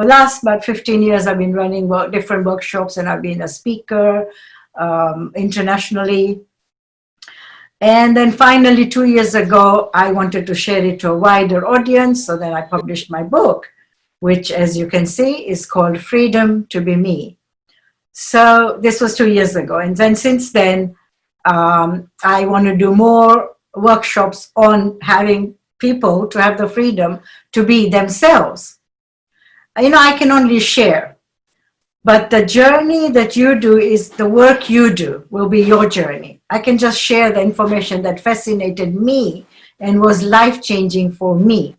For the last about 15 years, I've been running different workshops, and I've been a speaker internationally. And then finally, 2 years ago, I wanted to share it to a wider audience. So then I published my book, which, as you can see, is called Freedom to Be Me. So this was 2 years ago. And then since then, I want to do more workshops on having people to have the freedom to be themselves. You know, I can only share, but the journey that you do is the work you do will be your journey. I can just share the information that fascinated me and was life-changing for me.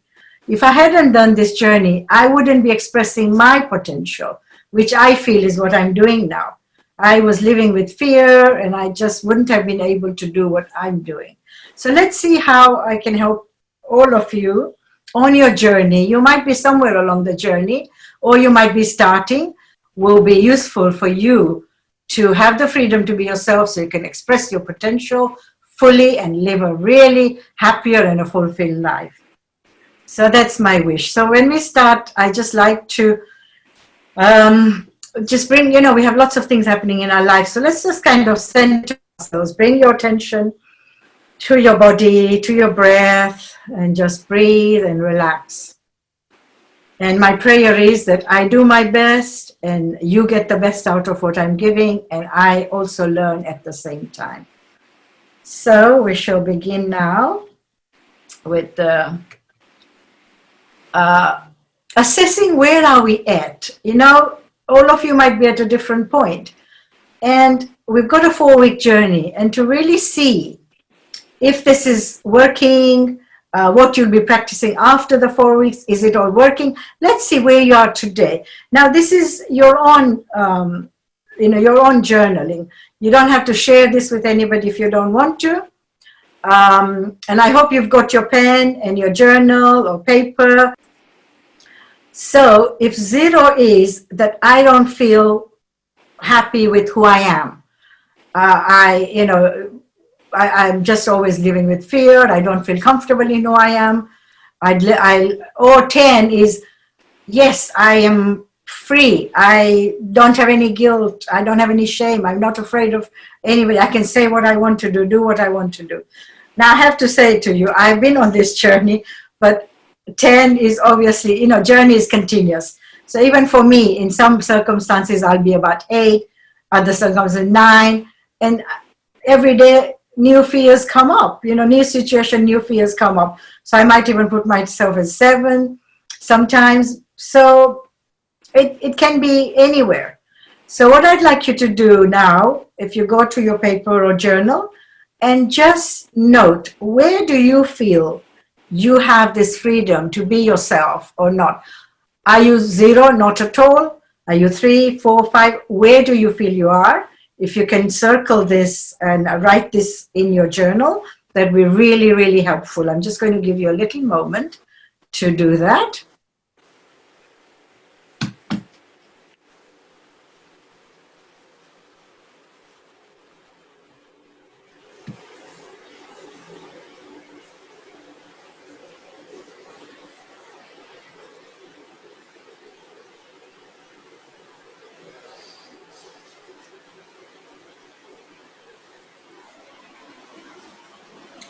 If I hadn't done this journey, I wouldn't be expressing my potential, which I feel is what I'm doing now. I was living with fear, and I just wouldn't have been able to do what I'm doing. So let's see how I can help all of you on your journey. You might be somewhere along the journey, or you might be starting. Will be useful for you to have the freedom to be yourself, so you can express your potential fully and live a really happier and a fulfilled life. So that's my wish. So when we start, I just like to just bring, you know, we have lots of things happening in our life. So let's just kind of center ourselves, bring your attention to your body, to your breath, and just breathe and relax. And my prayer is that I do my best and you get the best out of what I'm giving, and I also learn at the same time. So we shall begin now with assessing where are we at. You know, all of you might be at a different point. And we've got a 4-week journey, and to really see if this is working, what you'll be practicing after the 4 weeks, is it all working? Let's see where you are today. Now, this is your own, your own journaling. You don't have to share this with anybody if you don't want to. And I hope you've got your pen and your journal or paper. So if 0 is that I don't feel happy with who I am, I'm just always living with fear. I don't feel comfortable in who I am. Or 10 is, yes, I am free. I don't have any guilt. I don't have any shame. I'm not afraid of anybody. I can say what I want to do what I want to do. Now I have to say to you, I've been on this journey, but 10 is obviously, journey is continuous. So even for me, in some circumstances, I'll be about 8, other circumstances 9, and every day, new fears come up, new situation, new fears come up. So I might even put myself as 7 sometimes. So it can be anywhere. So what I'd like you to do now, if you go to your paper or journal, and just note, where do you feel you have this freedom to be yourself or not? Are you 0, not at all? Are you 3, 4, 5? Where do you feel you are? If you can circle this and write this in your journal, that would be really, really helpful. I'm just going to give you a little moment to do that.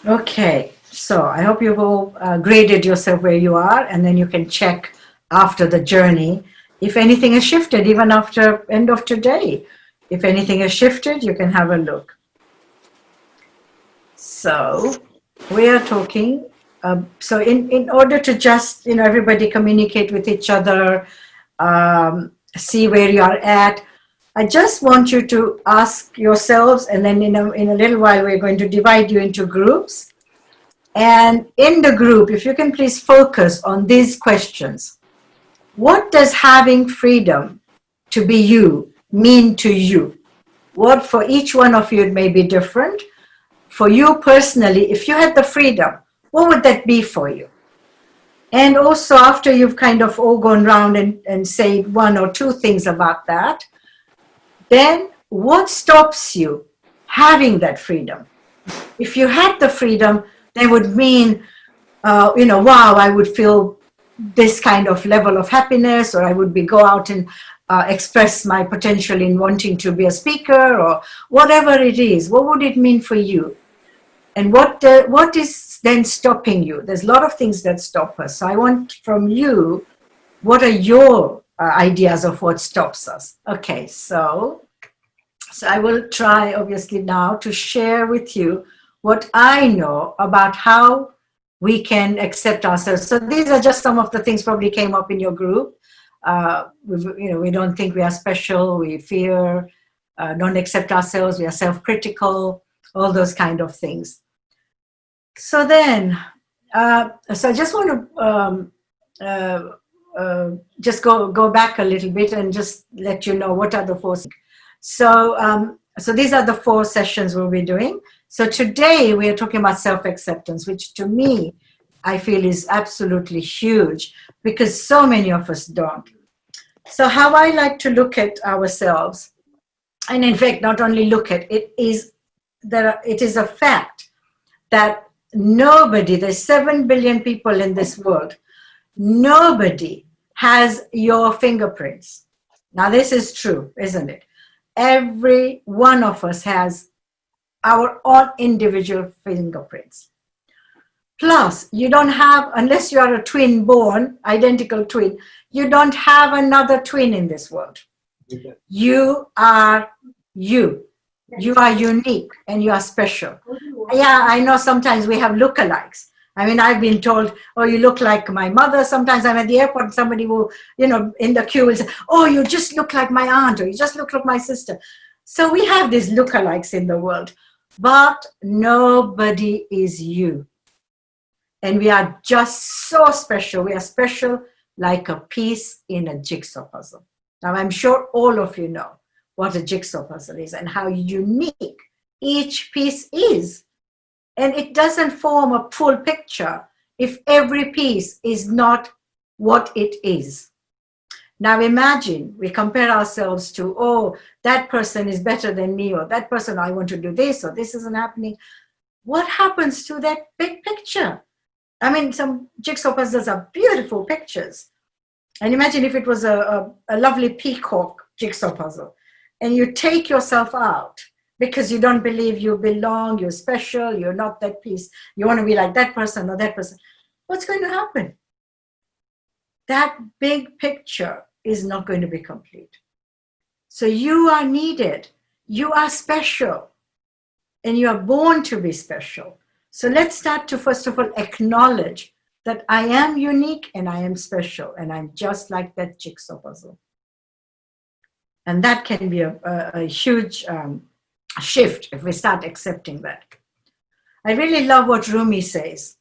Okay, so I hope you've all graded yourself where you are, and then you can check after the journey if anything has shifted, even after end of today. If anything has shifted, you can have a look. So we are talking, so in order to just, everybody communicate with each other, see where you are at, I just want you to ask yourselves, and then in a little while we're going to divide you into groups. And in the group, if you can please focus on these questions. What does having freedom to be you mean to you? What, for each one of you, it may be different. For you personally, if you had the freedom, what would that be for you? And also, after you've kind of all gone round and said 1 or 2 things about that, then what stops you having that freedom? If you had the freedom, that would mean, wow, I would feel this kind of level of happiness, or I would be go out and express my potential in wanting to be a speaker, or whatever it is. What would it mean for you? And what is then stopping you? There's a lot of things that stop us. So I want from you, what are your ideas of what stops us? Okay, so I will try, obviously, now to share with you what I know about how we can accept ourselves. So these are just some of the things probably came up in your group. We don't think we are special, we fear, don't accept ourselves, we are self-critical, all those kind of things. So then, so I just want to just go back a little bit and just let you know what are the four. So these are the 4 sessions we'll be doing. So today we are talking about self-acceptance, which to me, I feel is absolutely huge because so many of us don't. So how I like to look at ourselves, and in fact, not only look at it, is a fact that nobody, there's 7 billion people in this world, nobody has your fingerprints. Now this is true, isn't it? Every one of us has our own individual fingerprints. Plus, you don't have, unless you are a twin born, identical twin, you don't have another twin in this world. You are you. You are unique and you are special. Yeah, I know sometimes we have lookalikes. I mean, I've been told, oh, you look like my mother. Sometimes I'm at the airport, somebody will, in the queue will say, oh, you just look like my aunt, or you just look like my sister. So we have these lookalikes in the world, but nobody is you. And we are just so special. We are special like a piece in a jigsaw puzzle. Now, I'm sure all of you know what a jigsaw puzzle is and how unique each piece is. And it doesn't form a full picture if every piece is not what it is. Now imagine we compare ourselves to, oh, that person is better than me, or that person, I want to do this, or this isn't happening. What happens to that big picture? I mean, some jigsaw puzzles are beautiful pictures. And imagine if it was a lovely peacock jigsaw puzzle, and you take yourself out because you don't believe you belong, you're special, you're not that piece, you want to be like that person or that person. What's going to happen? That big picture is not going to be complete. So you are needed, you are special, and you are born to be special. So let's start to, first of all, acknowledge that I am unique and I am special, and I'm just like that jigsaw puzzle. And that can be a huge shift if we start accepting that. I really love what Rumi says.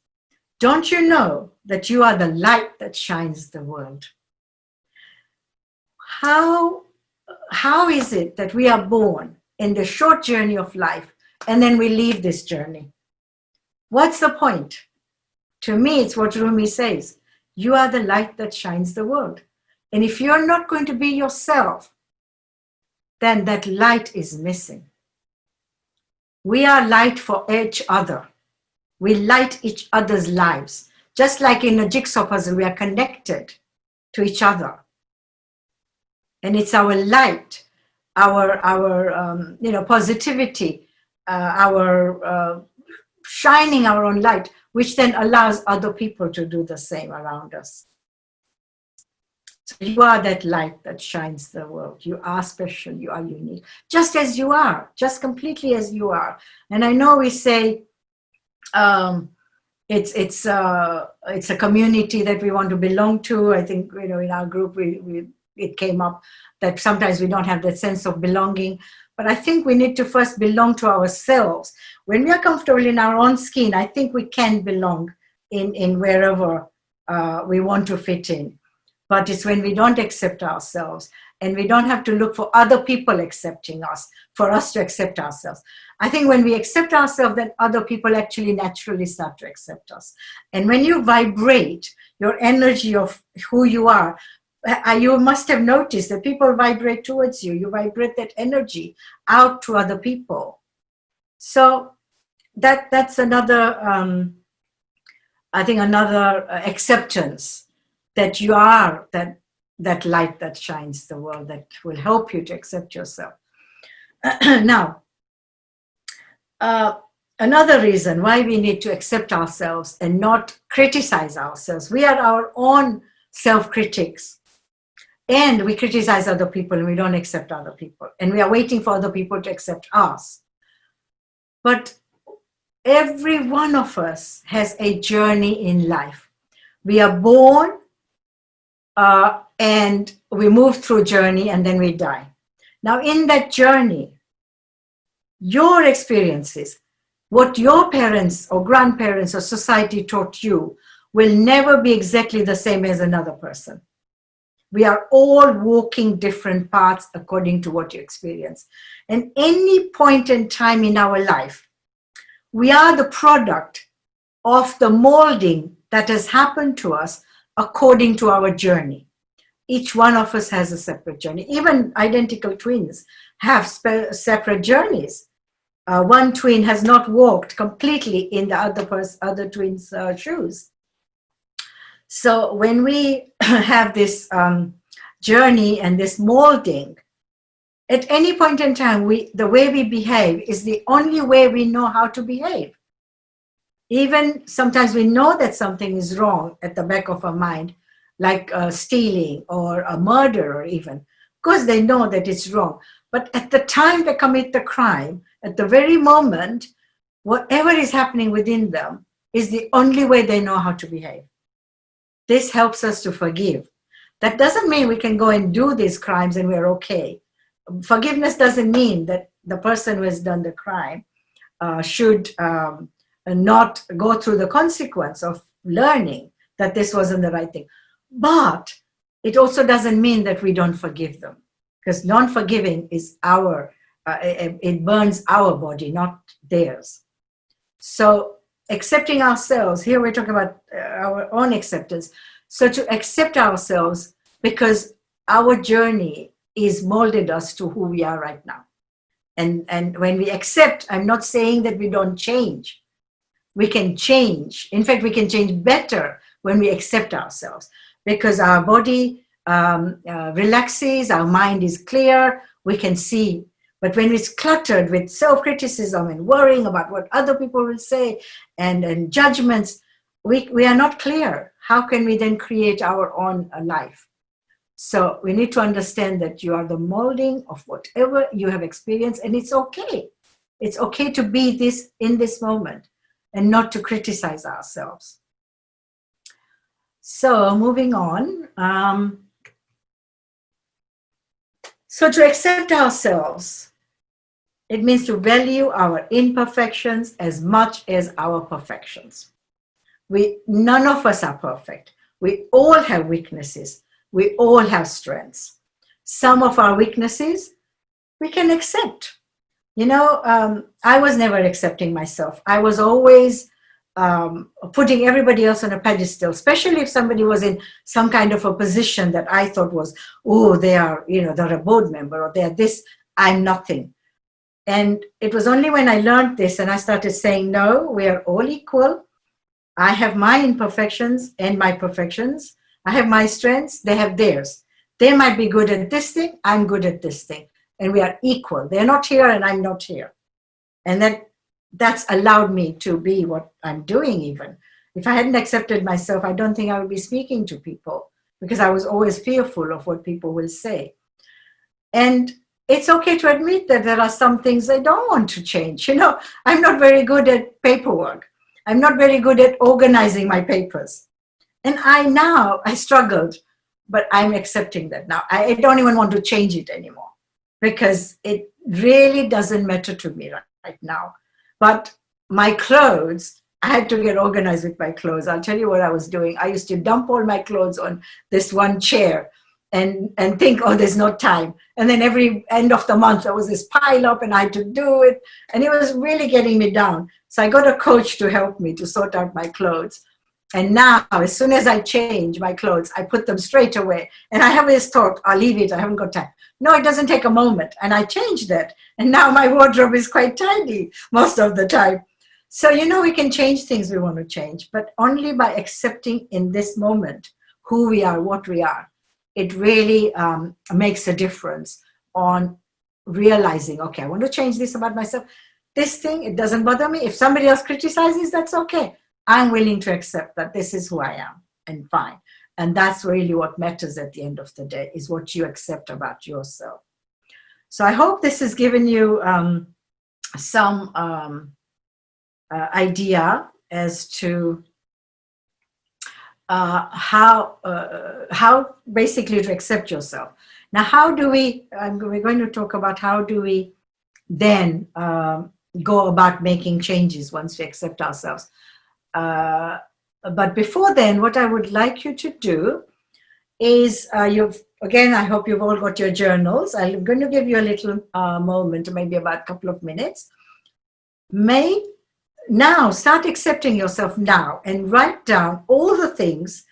Don't you know that you are the light that shines the world? How is it that we are born in the short journey of life and then we leave this journey? What's the point? To me, it's what Rumi says. You are the light that shines the world. And if you're not going to be yourself, then that light is missing. We are light for each other. We light each other's lives. Just like in a jigsaw puzzle, we are connected to each other. And it's our light, our positivity, our shining our own light, which then allows other people to do the same around us. So you are that light that shines the world. You are special, you are unique, just as you are, just completely as you are. And I know we say it's a community that we want to belong to. I think, in our group, it came up that sometimes we don't have that sense of belonging. But I think we need to first belong to ourselves. When we are comfortable in our own skin, I think we can belong in wherever we want to fit in. But it's when we don't accept ourselves, and we don't have to look for other people accepting us for us to accept ourselves. I think when we accept ourselves, then other people actually naturally start to accept us. And when you vibrate your energy of who you are, you must have noticed that people vibrate towards you. You vibrate that energy out to other people. So that's another, I think, another acceptance that you are that light that shines the world, that will help you to accept yourself. Now, another reason why we need to accept ourselves and not criticize ourselves. We are our own self-critics, and we criticize other people and we don't accept other people, and we are waiting for other people to accept us. But every one of us has a journey in life. We are born and we move through journey, and then we die. Now, in that journey, your experiences, what your parents or grandparents or society taught you, will never be exactly the same as another person. We are all walking different paths according to what you experience. And any point in time in our life, we are the product of the molding that has happened to us according to our journey. Each one of us has a separate journey. Even identical twins have separate journeys. One twin has not walked completely in the other twin's shoes. So when we have this journey and this molding, at any point in time, the way we behave is the only way we know how to behave. Even sometimes we know that something is wrong at the back of our mind, like stealing or a murder, or even, because they know that it's wrong. But at the time they commit the crime, at the very moment, whatever is happening within them is the only way they know how to behave. This helps us to forgive. That doesn't mean we can go and do these crimes and we're okay. Forgiveness doesn't mean that the person who has done the crime should not go through the consequence of learning that this wasn't the right thing. But it also doesn't mean that we don't forgive them, because non-forgiving is it burns our body, not theirs. So accepting ourselves, here we're talking about our own acceptance. So to accept ourselves, because our journey is molded us to who we are right now. And when we accept, I'm not saying that we don't change. We can change. In fact, we can change better when we accept ourselves, because our body relaxes, our mind is clear, we can see. But when it's cluttered with self-criticism and worrying about what other people will say and judgments, we are not clear. How can we then create our own life? So we need to understand that you are the molding of whatever you have experienced, and it's okay. It's okay to be this in this moment and not to criticize ourselves. So moving on. So to accept ourselves, it means to value our imperfections as much as our perfections. None of us are perfect. We all have weaknesses. We all have strengths. Some of our weaknesses we can accept. I was never accepting myself. I was always putting everybody else on a pedestal, especially if somebody was in some kind of a position that I thought was, oh, they're a board member, or they're this, I'm nothing. And it was only when I learned this and I started saying, no, we are all equal. I have my imperfections and my perfections. I have my strengths, they have theirs. They might be good at this thing, I'm good at this thing. And we are equal. They're not here and I'm not here. And that's allowed me to be what I'm doing even. If I hadn't accepted myself, I don't think I would be speaking to people, because I was always fearful of what people will say. And it's okay to admit that there are some things I don't want to change. I'm not very good at paperwork. I'm not very good at organizing my papers. And I struggled, but I'm accepting that now. I don't even want to change it anymore, because it really doesn't matter to me right now. But my clothes, I had to get organized with my clothes. I'll tell you what I was doing. I used to dump all my clothes on this one chair and think, oh, there's no time. And then every end of the month, there was this pile up and I had to do it. And it was really getting me down. So I got a coach to help me to sort out my clothes. And now, as soon as I change my clothes, I put them straight away. And I have this thought, I'll leave it, I haven't got time. No, it doesn't take a moment. And I changed that. And now my wardrobe is quite tidy most of the time. So, we can change things we want to change, but only by accepting in this moment who we are, what we are, it really makes a difference on realizing, okay, I want to change this about myself. This thing, it doesn't bother me. If somebody else criticizes, that's okay. I'm willing to accept that this is who I am, and fine. And that's really what matters at the end of the day, is what you accept about yourself. So I hope this has given you some idea as to how basically to accept yourself. Now, how do we, we're going to talk about how do we then go about making changes once we accept ourselves. But before then, what I would like you to do is, again, I hope you've all got your journals. I'm going to give you a little moment, maybe about a couple of minutes. Now start accepting yourself now and write down all the things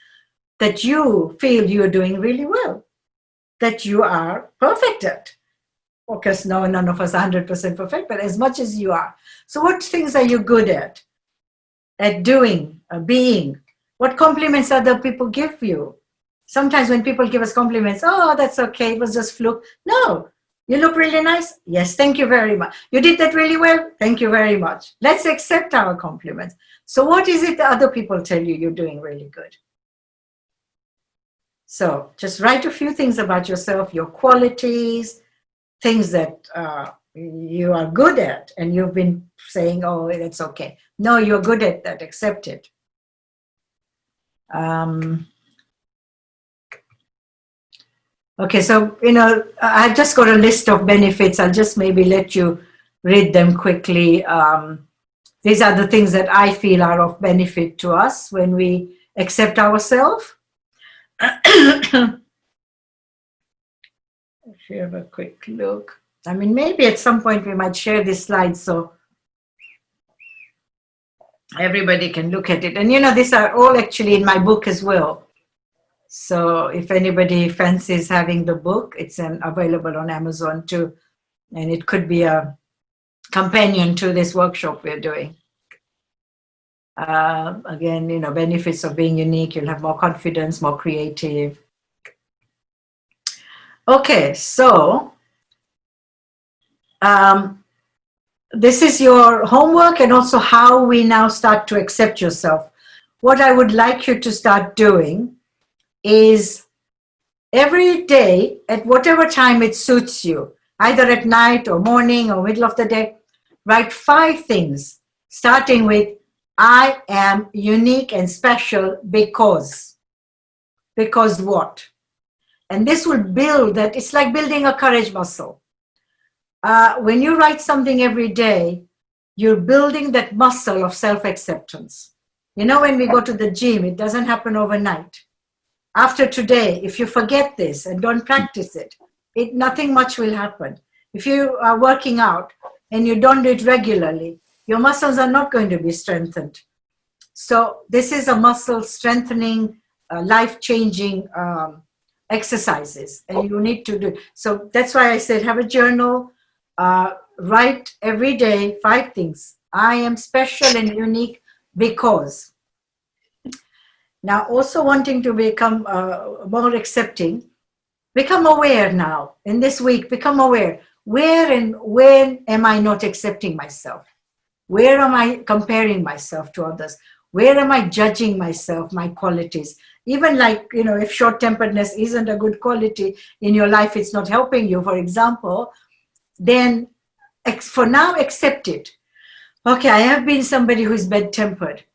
that you feel you're doing really well, that you are perfect at. Of course, no, none of us are 100% perfect, but as much as you are. So what things are you good at doing, being? What compliments other people give you? Sometimes when people give us compliments, oh, that's okay, it was just fluke. No, you look really nice. Yes, thank you very much. You did that really well. Thank you very much. Let's accept our compliments. So what is it that other people tell you you're doing really good? So just write a few things about yourself, your qualities, things that you are good at, and you've been saying, oh, that's okay. No, you're good at that. Accept it. Okay, so, I've just got a list of benefits. I'll just maybe let you read them quickly. These are the things that I feel are of benefit to us when we accept ourselves. If you have a quick look. I mean, maybe at some point we might share this slide so everybody can look at it. And, these are all actually in my book as well. So if anybody fancies having the book, it's available on Amazon too. And it could be a companion to this workshop we're doing. Again, benefits of being unique. You'll have more confidence, more creative. Okay, so this is your homework and also how we now start to accept yourself. What I would like you to start doing is every day at whatever time it suits you, either at night or morning or middle of the day, write 5 things, starting with, I am unique and special because. Because what? And this will build that. It's like building a courage muscle. When you write something every day, you're building that muscle of self-acceptance. When we go to the gym, it doesn't happen overnight. After today, if you forget this and don't practice it, nothing much will happen. If you are working out and you don't do it regularly, your muscles are not going to be strengthened. So this is a muscle strengthening, life-changing exercises, and you need to do. So that's why I said have a journal, write every day 5 things. I am special and unique because. Now, also wanting to become more accepting, become aware now. In this week, become aware. Where and when am I not accepting myself? Where am I comparing myself to others? Where am I judging myself, my qualities? Even like, if short-temperedness isn't a good quality in your life, it's not helping you, for example, then for now, accept it. Okay, I have been somebody who is bad-tempered.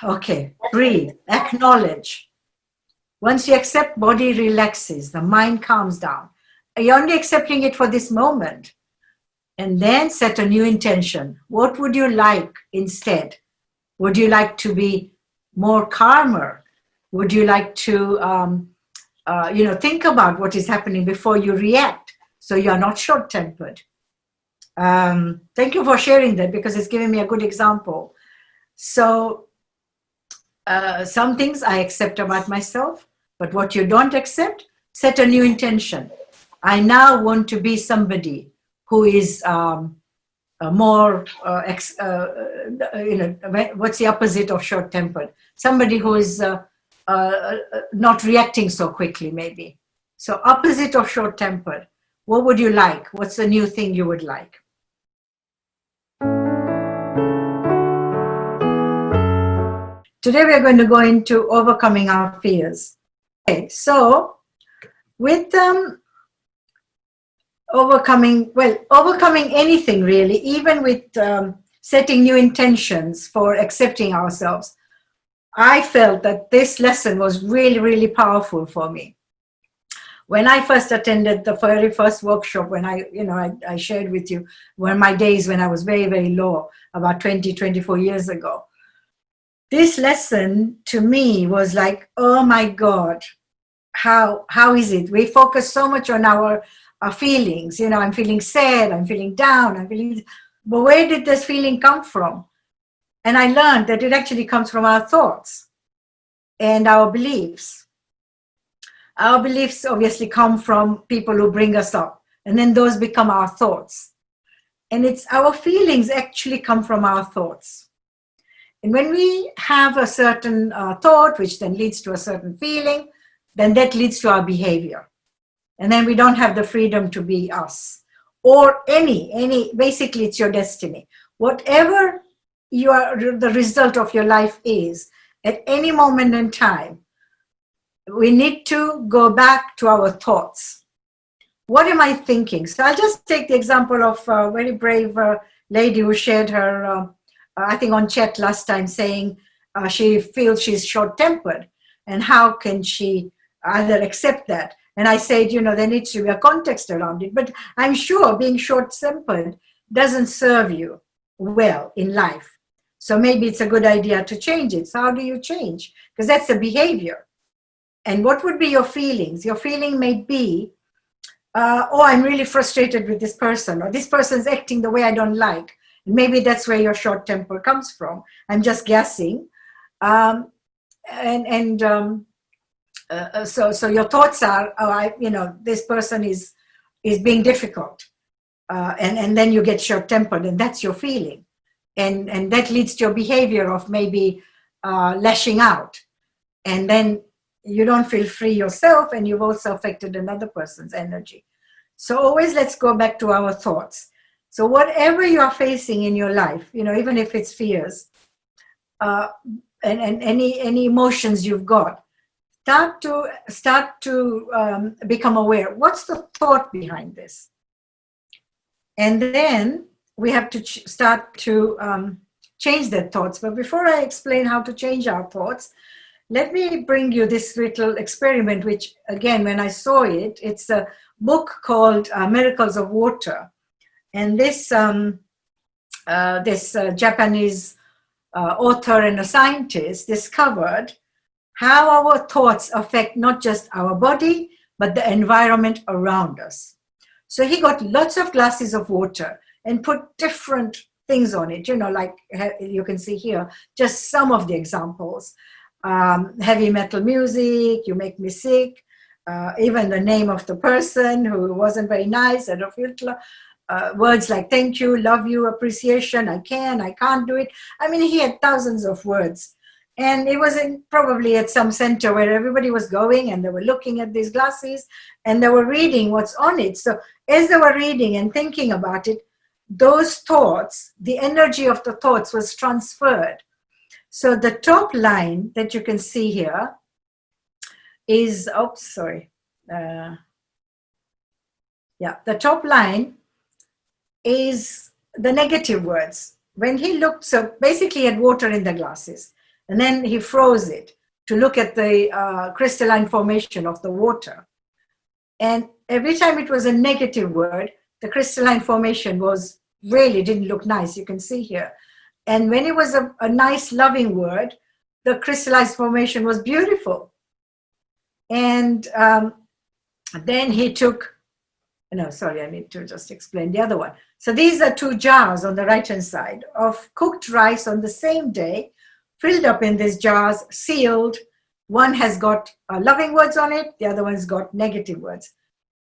Okay, breathe, acknowledge. Once you accept, body relaxes, the mind calms down. You're only accepting it for this moment. And then set a new intention. What would you like instead? Would you like to be more calmer? Would you like to, think about what is happening before you react so you're not short-tempered? Thank you for sharing that because it's giving me a good example. So some things I accept about myself, but what you don't accept, set a new intention. I now want to be somebody who is more, what's the opposite of short-tempered? Somebody who is not reacting so quickly, maybe. So opposite of short-tempered, what would you like? What's the new thing you would like? Today we're going to go into overcoming our fears. Okay, so with overcoming anything really, even with setting new intentions for accepting ourselves, I felt that this lesson was really, really powerful for me. When I first attended the very first workshop, when I shared with you my days when I was very, very low, about 24 years ago, this lesson to me was like, oh my God, how is it? We focus so much on our feelings. I'm feeling sad, I'm feeling down, but where did this feeling come from? And I learned that it actually comes from our thoughts and our beliefs. Our beliefs obviously come from people who bring us up, and then those become our thoughts. And it's our feelings actually come from our thoughts. And when we have a certain thought, which then leads to a certain feeling, then that leads to our behavior. And then we don't have the freedom to be us. Or basically it's your destiny. Whatever the result of your life is, at any moment in time, we need to go back to our thoughts. What am I thinking? So I'll just take the example of a very brave lady who shared her, I think on chat last time, saying she feels she's short-tempered. And how can she either accept that? And I said, there needs to be a context around it. But I'm sure being short-tempered doesn't serve you well in life. So maybe it's a good idea to change it. So how do you change? Because that's a behavior. And what would be your feelings? Your feeling may be, oh, I'm really frustrated with this person, or this person's acting the way I don't like. Maybe that's where your short temper comes from. I'm just guessing. So your thoughts are, oh, this person is being difficult. And then you get short tempered, and that's your feeling. And that leads to your behavior of maybe lashing out. And then you don't feel free yourself, and you've also affected another person's energy. So always let's go back to our thoughts. So whatever you are facing in your life, even if it's fears and any emotions you've got, start to become aware. What's the thought behind this? And then we have to start to change their thoughts. But before I explain how to change our thoughts, let me bring you this little experiment, which, again, when I saw it, it's a book called Miracles of Water. And this Japanese author and a scientist discovered how our thoughts affect not just our body, but the environment around us. So he got lots of glasses of water and put different things on it, like you can see here, just some of the examples. Heavy metal music, you make me sick, even the name of the person who wasn't very nice, Adolf Hitler, words like thank you, love you, appreciation, I can't do it. I mean, he had thousands of words. And it was probably at some center where everybody was going, and they were looking at these glasses and they were reading what's on it. So as they were reading and thinking about it, those thoughts, the energy of the thoughts was transferred. So the top line that you can see here is, the top line is the negative words. When he looked, so basically he had water in the glasses, and then he froze it to look at the crystalline formation of the water. And every time it was a negative word, the crystalline formation didn't look nice, you can see here. And when it was a nice, loving word, the crystallized formation was beautiful. And then he took, I need to just explain the other one. So these are two jars on the right-hand side of cooked rice on the same day, filled up in these jars, sealed. One has got loving words on it, the other one's got negative words.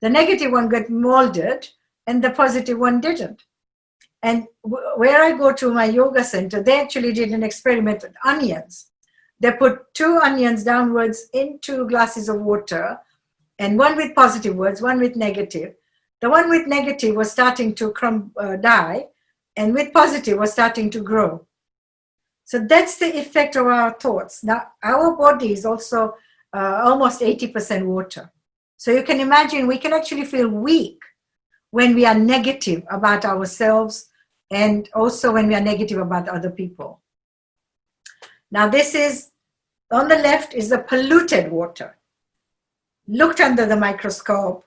The negative one got molded, and the positive one didn't. And where I go to my yoga center, they actually did an experiment with onions. They put 2 onions downwards into glasses of water, and one with positive words, one with negative. The one with negative was starting to die, and with positive was starting to grow. So that's the effect of our thoughts. Now, our body is also almost 80% water. So you can imagine we can actually feel weak when we are negative about ourselves, and also when we are negative about other people. Now, this is, on the left is the polluted water. Looked under the microscope,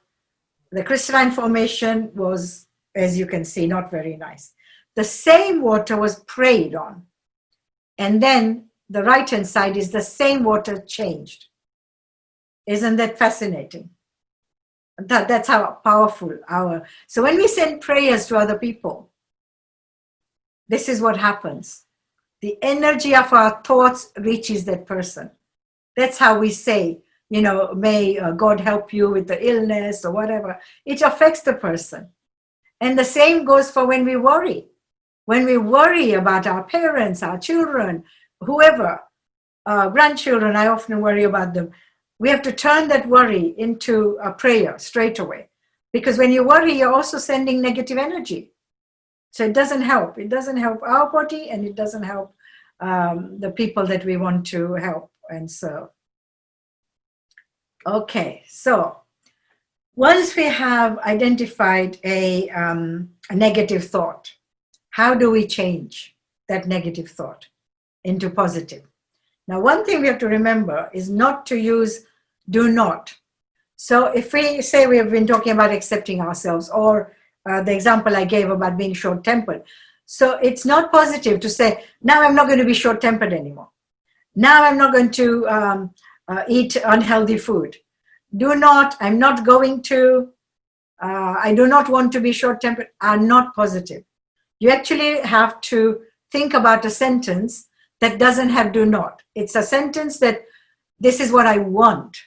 the crystalline formation was, as you can see, not very nice. The same water was preyed on. And then the right-hand side is the same water changed. Isn't that fascinating? That's how powerful our... So when we send prayers to other people, this is what happens. The energy of our thoughts reaches that person. That's how we say, you know, may God help you with the illness or whatever. It affects the person. And the same goes for when we worry. When we worry about our parents, our children, whoever, grandchildren, I often worry about them. We have to turn that worry into a prayer straight away. Because when you worry, you're also sending negative energy. So it doesn't help. It doesn't help our body, and it doesn't help the people that we want to help and serve. Okay, so once we have identified a negative thought, how do we change that negative thought into positive? Now, one thing we have to remember is not to use do not. So if we say we have been talking about accepting ourselves, or the example I gave about being short-tempered. So it's not positive to say, now I'm not going to be short-tempered anymore. Now I'm not going to eat unhealthy food. I'm not going to, I do not want to be short-tempered, are not positive. You actually have to think about a sentence that doesn't have do not. It's a sentence that this is what I want.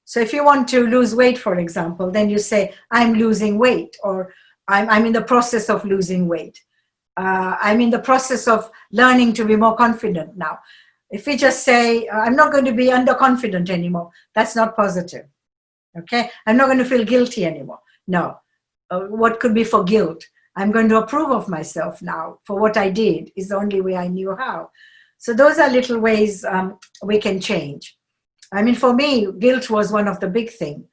So if you want to lose weight, for example, then you say, I'm losing weight, or I'm in the process of losing weight. I'm in the process of learning to be more confident now. If we just say, I'm not going to be underconfident anymore, that's not positive. Okay? I'm not going to feel guilty anymore. No. What could be for guilt? I'm going to approve of myself now for what I did is the only way I knew how. So those are little ways we can change. I mean, for me, guilt was one of the big things.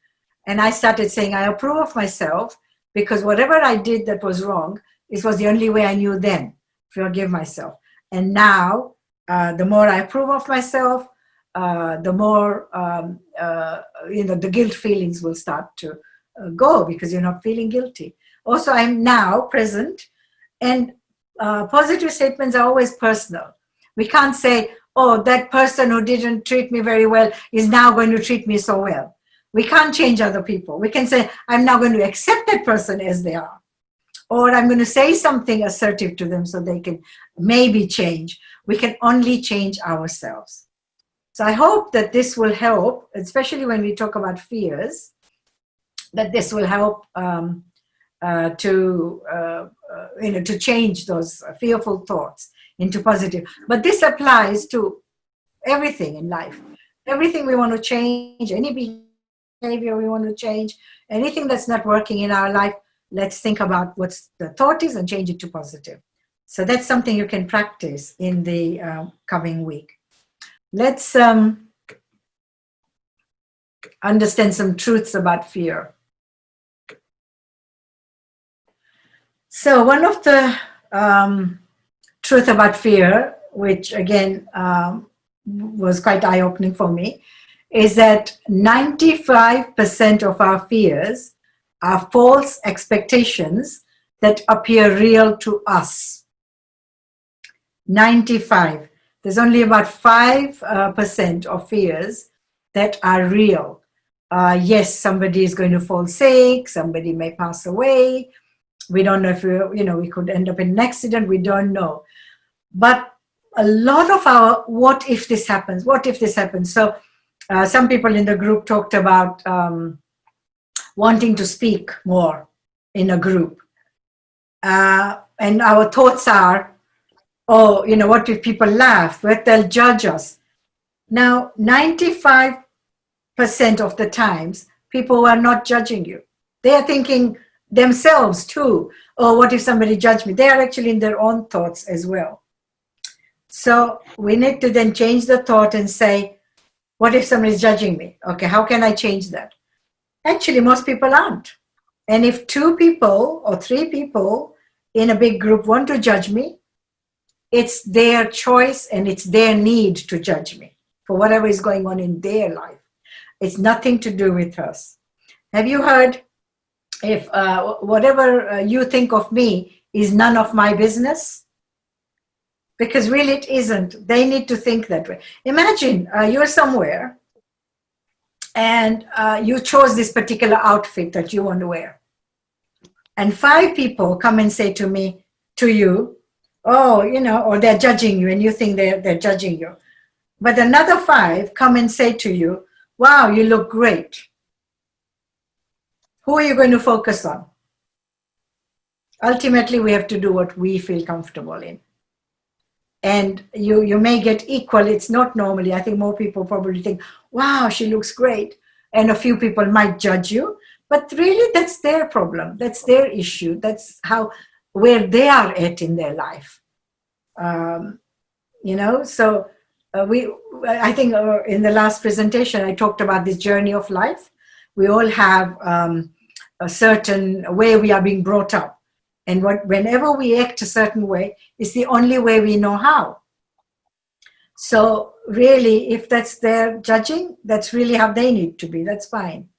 And I started saying, I approve of myself because whatever I did that was wrong, it was the only way I knew then, forgive myself. And now, the more I approve of myself, the more, the guilt feelings will start to go because you're not feeling guilty. Also, I'm now present, and positive statements are always personal. We can't say, oh, that person who didn't treat me very well is now going to treat me so well. We can't change other people. We can say, I'm now going to accept that person as they are. Or I'm going to say something assertive to them so they can maybe change. We can only change ourselves. So I hope that this will help, especially when we talk about fears, that this will help to change those fearful thoughts into positive. But this applies to everything in life. Everything we want to change, any behavior we want to change, anything that's not working in our life, let's think about what the thought is and change it to positive. So that's something you can practice in the coming week. Let's understand some truths about fear. So one of the truth about fear, which again was quite eye-opening for me, is that 95% of our fears are false expectations that appear real to us. 95. There's only about 5% of fears that are real. Yes, somebody is going to fall sick, somebody may pass away. We don't know if we could end up in an accident, we don't know. But a lot of our, what if this happens? What if this happens? So some people in the group talked about wanting to speak more in a group. And our thoughts are, oh, what if people laugh? What they'll judge us? Now, 95% of the times, people are not judging you. They are thinking themselves too, oh, what if somebody judged me? They are actually in their own thoughts as well. So we need to then change the thought and say, what if somebody's judging me? Okay, how can I change that? Actually, most people aren't. And if 2 people or 3 people in a big group want to judge me, it's their choice and it's their need to judge me for whatever is going on in their life. It's nothing to do with us. Have you heard, if whatever you think of me is none of my business? Because really it isn't. They need to think that way. Imagine you're somewhere and you chose this particular outfit that you want to wear. And 5 people come and say to you, oh, or they're judging you and you think they're judging you. But another 5 come and say to you, wow, you look great. Who are you going to focus on? Ultimately, we have to do what we feel comfortable in. And you may get equal. It's not normally. I think more people probably think, wow, she looks great. And a few people might judge you. But really, that's their problem. That's their issue. That's where they are at in their life. So I think in the last presentation, I talked about this journey of life. We all have a certain way we are being brought up. And whenever we act a certain way, it's the only way we know how. So really, if that's their judging, that's really how they need to be. That's fine.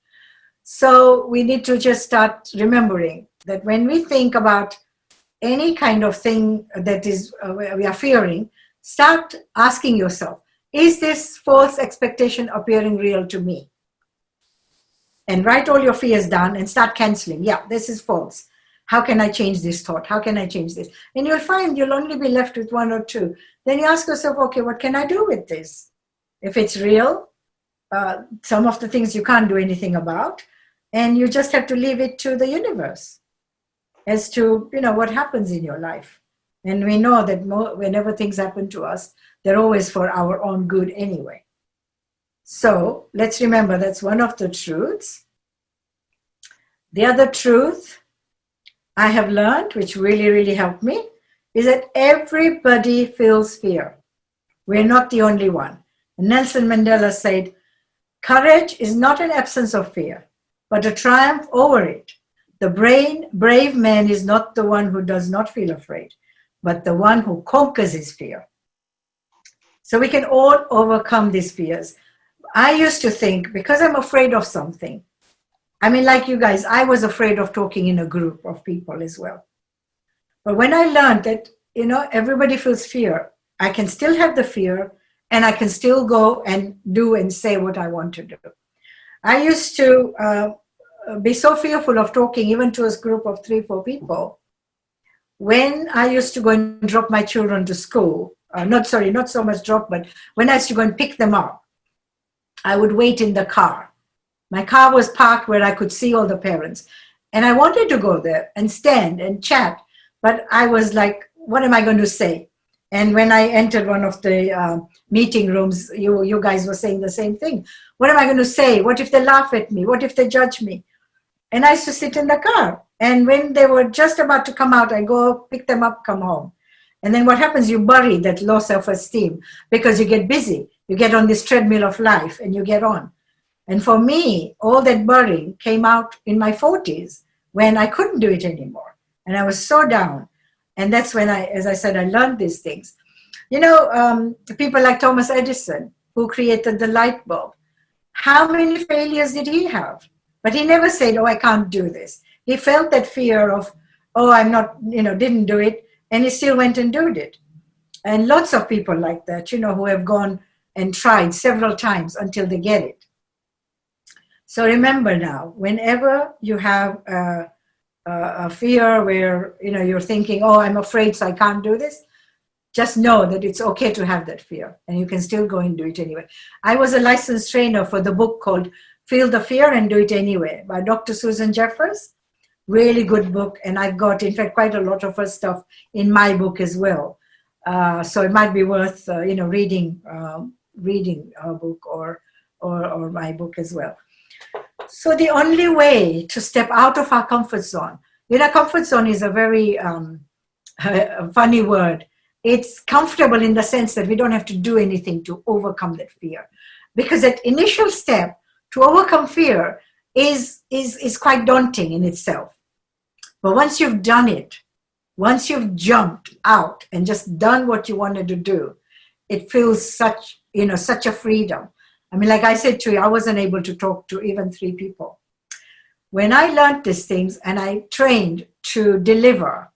So we need to just start remembering that when we think about any kind of thing that is we are fearing, start asking yourself, is this false expectation appearing real to me? And write all your fears down and start canceling. Yeah, this is false. How can I change this thought? How can I change this? And you'll find you'll only be left with 1 or 2. Then you ask yourself, okay, what can I do with this? If it's real, some of the things you can't do anything about, and you just have to leave it to the universe as to, what happens in your life. And we know that whenever things happen to us, they're always for our own good anyway. So let's remember that's one of the truths. The other truth I have learned, which really, really helped me, is that everybody feels fear. We're not the only one. Nelson Mandela said, courage is not an absence of fear, but a triumph over it. The brave man is not the one who does not feel afraid, but the one who conquers his fear. So we can all overcome these fears. I used to think, because I'm afraid of something, like you guys, I was afraid of talking in a group of people as well. But when I learned that, everybody feels fear, I can still have the fear and I can still go and do and say what I want to do. I used to be so fearful of talking, even to a group of 3-4 people. When I used to go and drop my children to school, not so much drop, but when I used to go and pick them up, I would wait in the car. My car was parked where I could see all the parents. And I wanted to go there and stand and chat. But I was like, what am I going to say? And when I entered one of the meeting rooms, you guys were saying the same thing. What am I going to say? What if they laugh at me? What if they judge me? And I used to sit in the car. And when they were just about to come out, I go pick them up, come home. And then what happens? You bury that low self-esteem because you get busy. You get on this treadmill of life and you get on. And for me, all that burying came out in my 40s when I couldn't do it anymore. And I was so down. And that's when as I said, I learned these things. People like Thomas Edison, who created the light bulb, how many failures did he have? But he never said, oh, I can't do this. He felt that fear of, oh, I'm not, didn't do it. And he still went and did it. And lots of people like that, who have gone and tried several times until they get it. So remember now, whenever you have a fear where, you're thinking, oh, I'm afraid, so I can't do this, just know that it's okay to have that fear and you can still go and do it anyway. I was a licensed trainer for the book called Feel the Fear and Do It Anyway by Dr. Susan Jeffers. Really good book. And I've got, in fact, quite a lot of her stuff in my book as well. So it might be worth, reading reading our book or my book as well. So the only way to step out of our comfort zone, comfort zone is a very a funny word. It's comfortable in the sense that we don't have to do anything to overcome that fear. Because that initial step to overcome fear is quite daunting in itself. But once you've done it, once you've jumped out and just done what you wanted to do, it feels such a freedom. I mean, like I said to you, I wasn't able to talk to even 3 people. When I learned these things and I trained to deliver,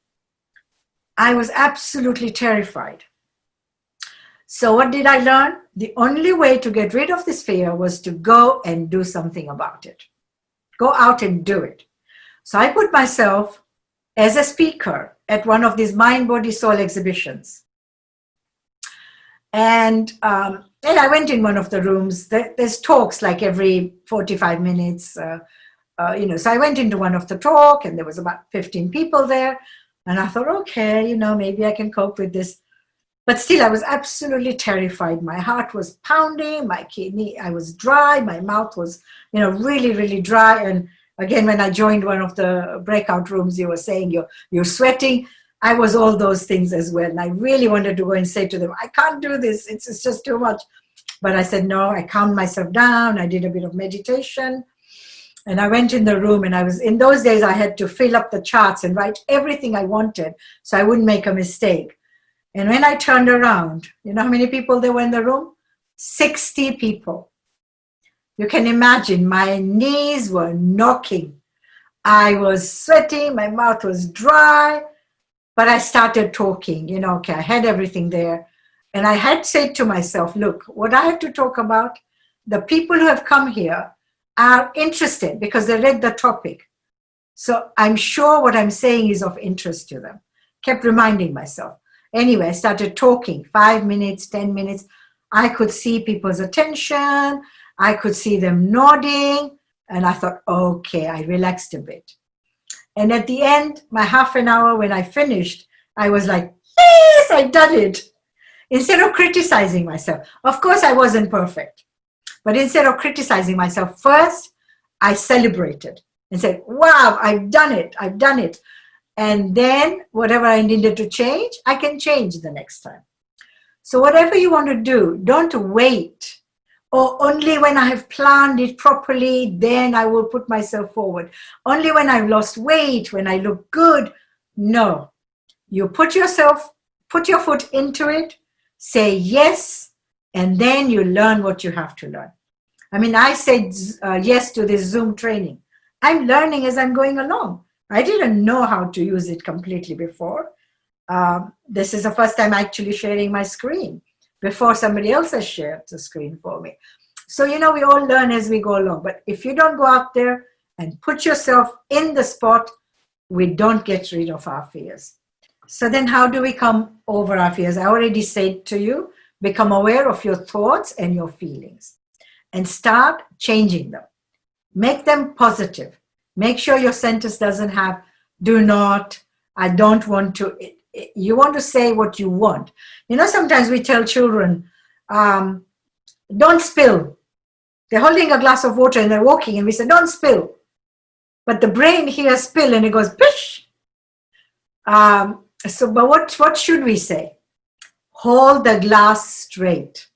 I was absolutely terrified. So what did I learn? The only way to get rid of this fear was to go and do something about it. Go out and do it. So I put myself as a speaker at one of these Mind, Body, Soul exhibitions. And I went in one of the rooms. There's talks like every 45 minutes. So I went into one of the talk and there was about 15 people there. And I thought, okay, maybe I can cope with this. But still, I was absolutely terrified. My heart was pounding, my kidney, I was dry, my mouth was, really, really dry. And again, when I joined one of the breakout rooms, you were saying you're sweating. I was all those things as well. And I really wanted to go and say to them, I can't do this. It's just too much. But I said, no, I calmed myself down. I did a bit of meditation. And I went in the room, and in those days, I had to fill up the charts and write everything I wanted so I wouldn't make a mistake. And when I turned around, you know how many people there were in the room? 60 people. You can imagine, my knees were knocking. I was sweating, my mouth was dry, but I started talking, okay, I had everything there. And I had said to myself, look, what I have to talk about, the people who have come here are interested because they read the topic. So I'm sure what I'm saying is of interest to them. Kept reminding myself. Anyway, I started talking, 5 minutes, 10 minutes. I could see people's attention. I could see them nodding. And I thought, okay, I relaxed a bit. And at the end, my half an hour when I finished, I was like, yes, I've done it. Instead of criticizing myself. Of course, I wasn't perfect. But instead of criticizing myself, first, I celebrated and said, wow, I've done it. I've done it. And then whatever I needed to change, I can change the next time. So whatever you want to do, don't wait. Or only when I have planned it properly, then I will put myself forward. Only when I've lost weight, when I look good. No. You put your foot into it, say yes, and then you learn what you have to learn. I mean, I said yes to this Zoom training. I'm learning as I'm going along. I didn't know how to use it completely before. This is the first time actually sharing my screen before somebody else has shared the screen for me. So, we all learn as we go along. But if you don't go out there and put yourself in the spot, we don't get rid of our fears. So then how do we come over our fears? I already said to you, become aware of your thoughts and your feelings and start changing them. Make them positive. Make sure your sentence doesn't have do not, I don't want to. You want to say what you want. Sometimes we tell children, don't spill. They're holding a glass of water and they're walking and we say, don't spill. But the brain hears spill and it goes, pish. But what should we say? Hold the glass straight.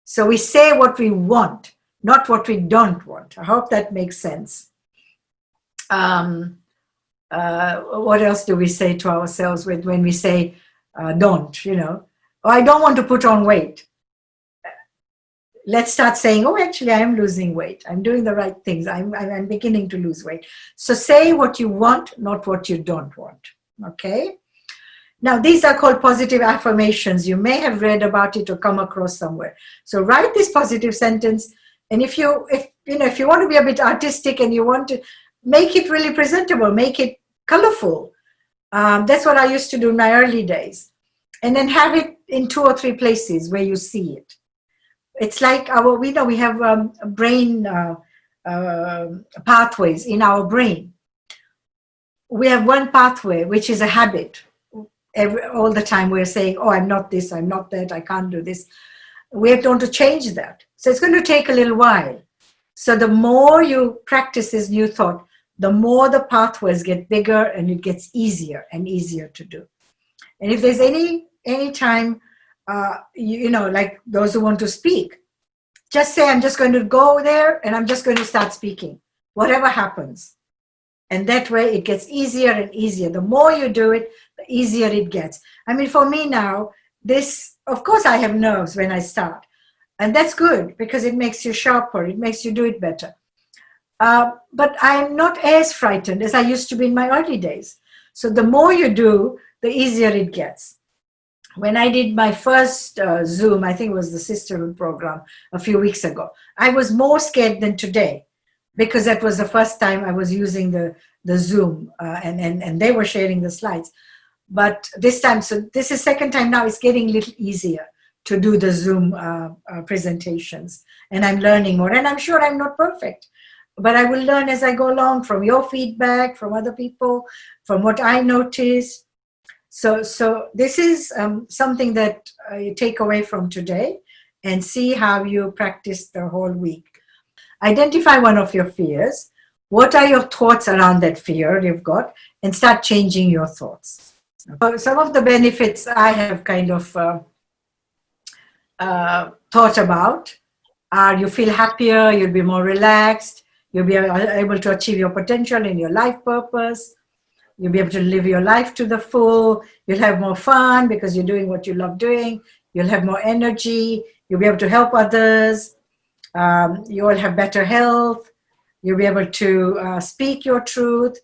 So we say what we want, not what we don't want. I hope that makes sense. What else do we say to ourselves when we say don't, or I don't want to put on weight. Let's start saying, oh, actually, I am losing weight. I'm doing the right things. I'm beginning to lose weight. So say what you want, not what you don't want. Okay? Now, these are called positive affirmations. You may have read about it or come across somewhere. So write this positive sentence. And if you want to be a bit artistic and you want to make it really presentable, make it colorful. That's what I used to do in my early days. And then have it in 2 or 3 places where you see it. It's like we have brain pathways in our brain. We have one pathway, which is a habit. All the time we're saying, oh, I'm not this, I'm not that, I can't do this. we have to change that. So it's going to take a little while. So the more you practice this new thought, the more the pathways get bigger and it gets easier and easier to do. And if there's any time, like those who want to speak, just say, I'm just going to go there and I'm just going to start speaking, whatever happens. And that way it gets easier and easier. The more you do it, the easier it gets. I mean, for me now, this, of course, I have nerves when I start. And that's good because it makes you sharper. It makes you do it better. But I'm not as frightened as I used to be in my early days. So the more you do, the easier it gets. When I did my first Zoom, I think it was the Sisterhood program a few weeks ago, I was more scared than today because that was the first time I was using the Zoom and they were sharing the slides. But this time, so this is second time now, it's getting a little easier to do the Zoom presentations. And I'm learning more. And I'm sure I'm not perfect, but I will learn as I go along from your feedback, from other people, from what I notice. So this is something that you take away from today and see how you practice the whole week. Identify one of your fears. What are your thoughts around that fear you've got? And start changing your thoughts. Some of the benefits I have kind of thought about are you feel happier, you'll be more relaxed, you'll be able to achieve your potential in your life purpose. You'll be able to live your life to the full. You'll have more fun because you're doing what you love doing. You'll have more energy. You'll be able to help others. You will have better health. You'll be able to speak your truth.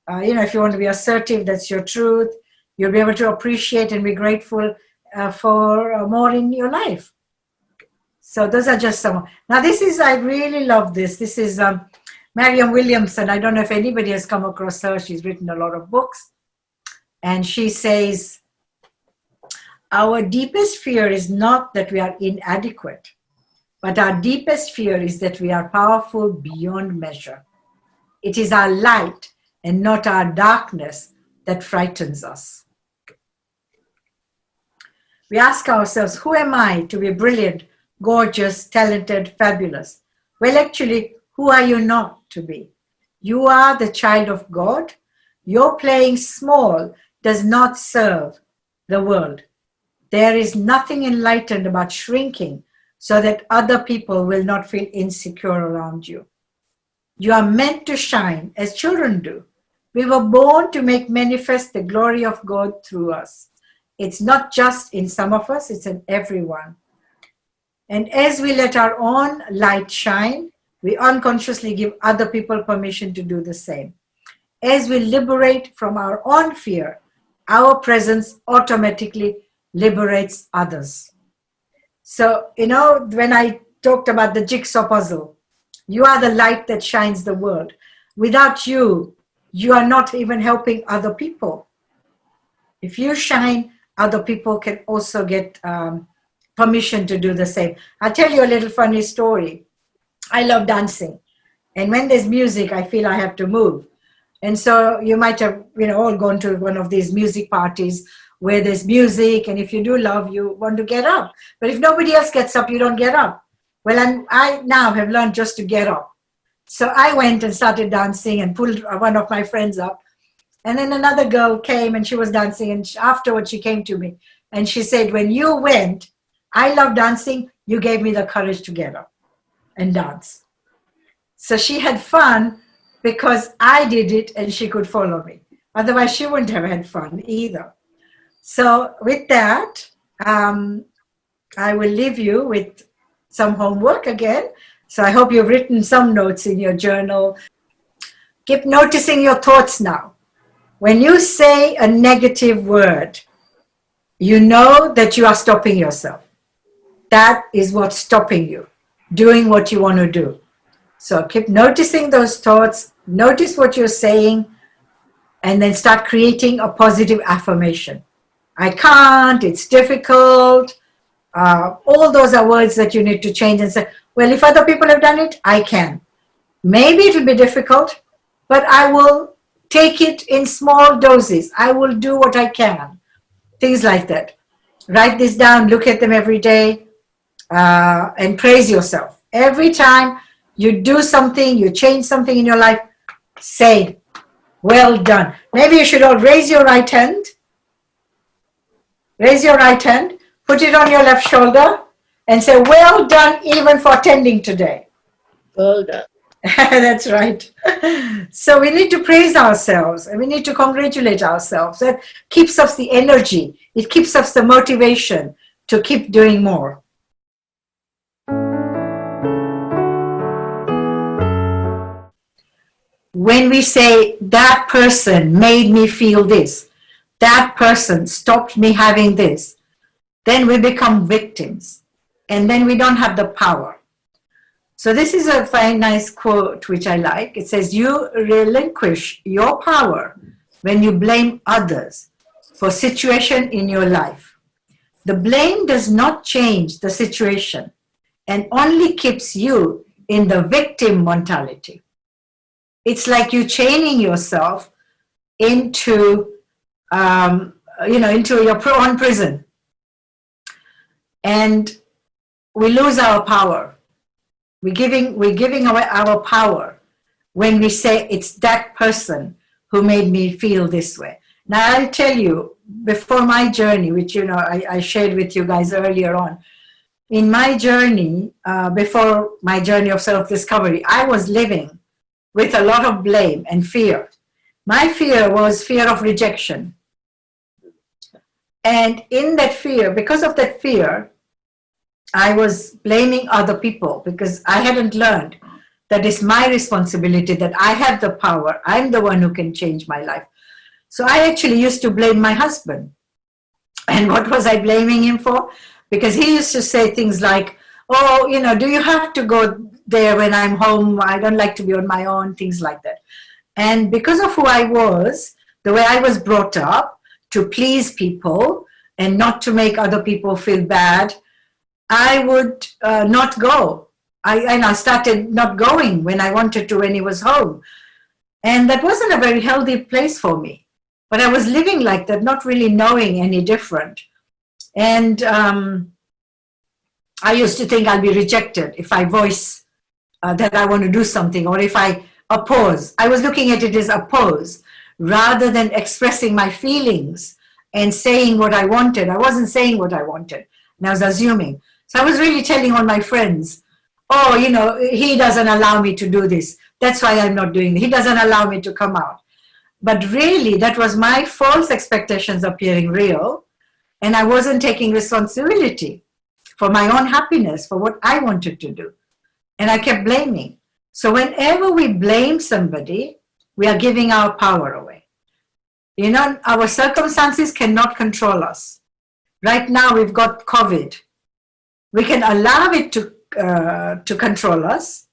If you want to be assertive, that's your truth. You'll be able to appreciate and be grateful for more in your life. So those are just some. Now this is, I really love this. This is Marianne Williamson. I don't know if anybody has come across her. She's written a lot of books. And she says, our deepest fear is not that we are inadequate, but our deepest fear is that we are powerful beyond measure. It is our light and not our darkness that frightens us. We ask ourselves, who am I to be brilliant, gorgeous, talented, fabulous? Well, actually, who are you not to be? You are the child of God. Your playing small does not serve the world. There is nothing enlightened about shrinking so that other people will not feel insecure around you. You are meant to shine as children do. We were born to make manifest the glory of God through us. It's not just in some of us, it's in everyone. And as we let our own light shine, we unconsciously give other people permission to do the same. As we liberate from our own fear, our presence automatically liberates others. So, when I talked about the jigsaw puzzle, you are the light that shines the world. Without you, you are not even helping other people. If you shine, other people can also get permission to do the same. I'll tell you a little funny story. I love dancing. And when there's music, I feel I have to move. And so you might have, all gone to one of these music parties where there's music. And if you do love, you want to get up. But if nobody else gets up, you don't get up. Well, I now have learned just to get up. So I went and started dancing and pulled one of my friends up. And then another girl came and she was dancing. And afterwards she came to me and she said, when you went, I love dancing. You gave me the courage to get up and dance. So she had fun because I did it and she could follow me. Otherwise she wouldn't have had fun either. So with that, I will leave you with some homework again. So I hope you've written some notes in your journal. Keep noticing your thoughts now. When you say a negative word, you know that you are stopping yourself. That is what's stopping you doing what you want to do. So keep noticing those thoughts, notice what you're saying, and then start creating a positive affirmation. I can't, it's difficult. All those are words that you need to change and say, well, if other people have done it, I can. Maybe it will be difficult, but I will take it in small doses. I will do what I can. Things like that. Write this down, look at them every day. and praise yourself. Every time you do something, you change something in your life, say, well done. Maybe you should all raise your right hand. Raise your right hand, put it on your left shoulder, and say, well done even for attending today. Well done. That's right. So we need to praise ourselves and we need to congratulate ourselves. That keeps us the energy. It keeps us the motivation to keep doing more. When we say, that person made me feel this, that person stopped me having this, then we become victims and then we don't have the power. So this is a very nice quote which I like. It says, you relinquish your power when you blame others for situation in your life. The blame does not change the situation and only keeps you in the victim mentality. It's like you chaining yourself into, into your own prison. And we lose our power. We're giving away our power when we say it's that person who made me feel this way. Now I'll tell you, before my journey, which I shared with you guys earlier on, in my journey, before my journey of self-discovery, I was living with a lot of blame and fear. My fear was fear of rejection. And in that fear, because of that fear, I was blaming other people because I hadn't learned that it's my responsibility, that I have the power. I'm the one who can change my life. So I actually used to blame my husband. And what was I blaming him for? Because he used to say things like, oh, do you have to go there when I'm home? I don't like to be on my own, things like that. And because of who I was, the way I was brought up to please people and not to make other people feel bad, I would not go. I started not going when I wanted to when he was home. And that wasn't a very healthy place for me. But I was living like that, not really knowing any different. And I used to think I'll be rejected if I voice that I want to do something, or if I oppose. I was looking at it as oppose rather than expressing my feelings and saying what I wanted. I wasn't saying what I wanted, and I was assuming. So I was really telling all my friends, oh, he doesn't allow me to do this. That's why I'm not doing it. He doesn't allow me to come out. But really, that was my false expectations appearing real, and I wasn't taking responsibility for my own happiness, for what I wanted to do. And I kept blaming. So whenever we blame somebody, we are giving our power away. Our circumstances cannot control us. Right now, we've got COVID. We can allow it to control us,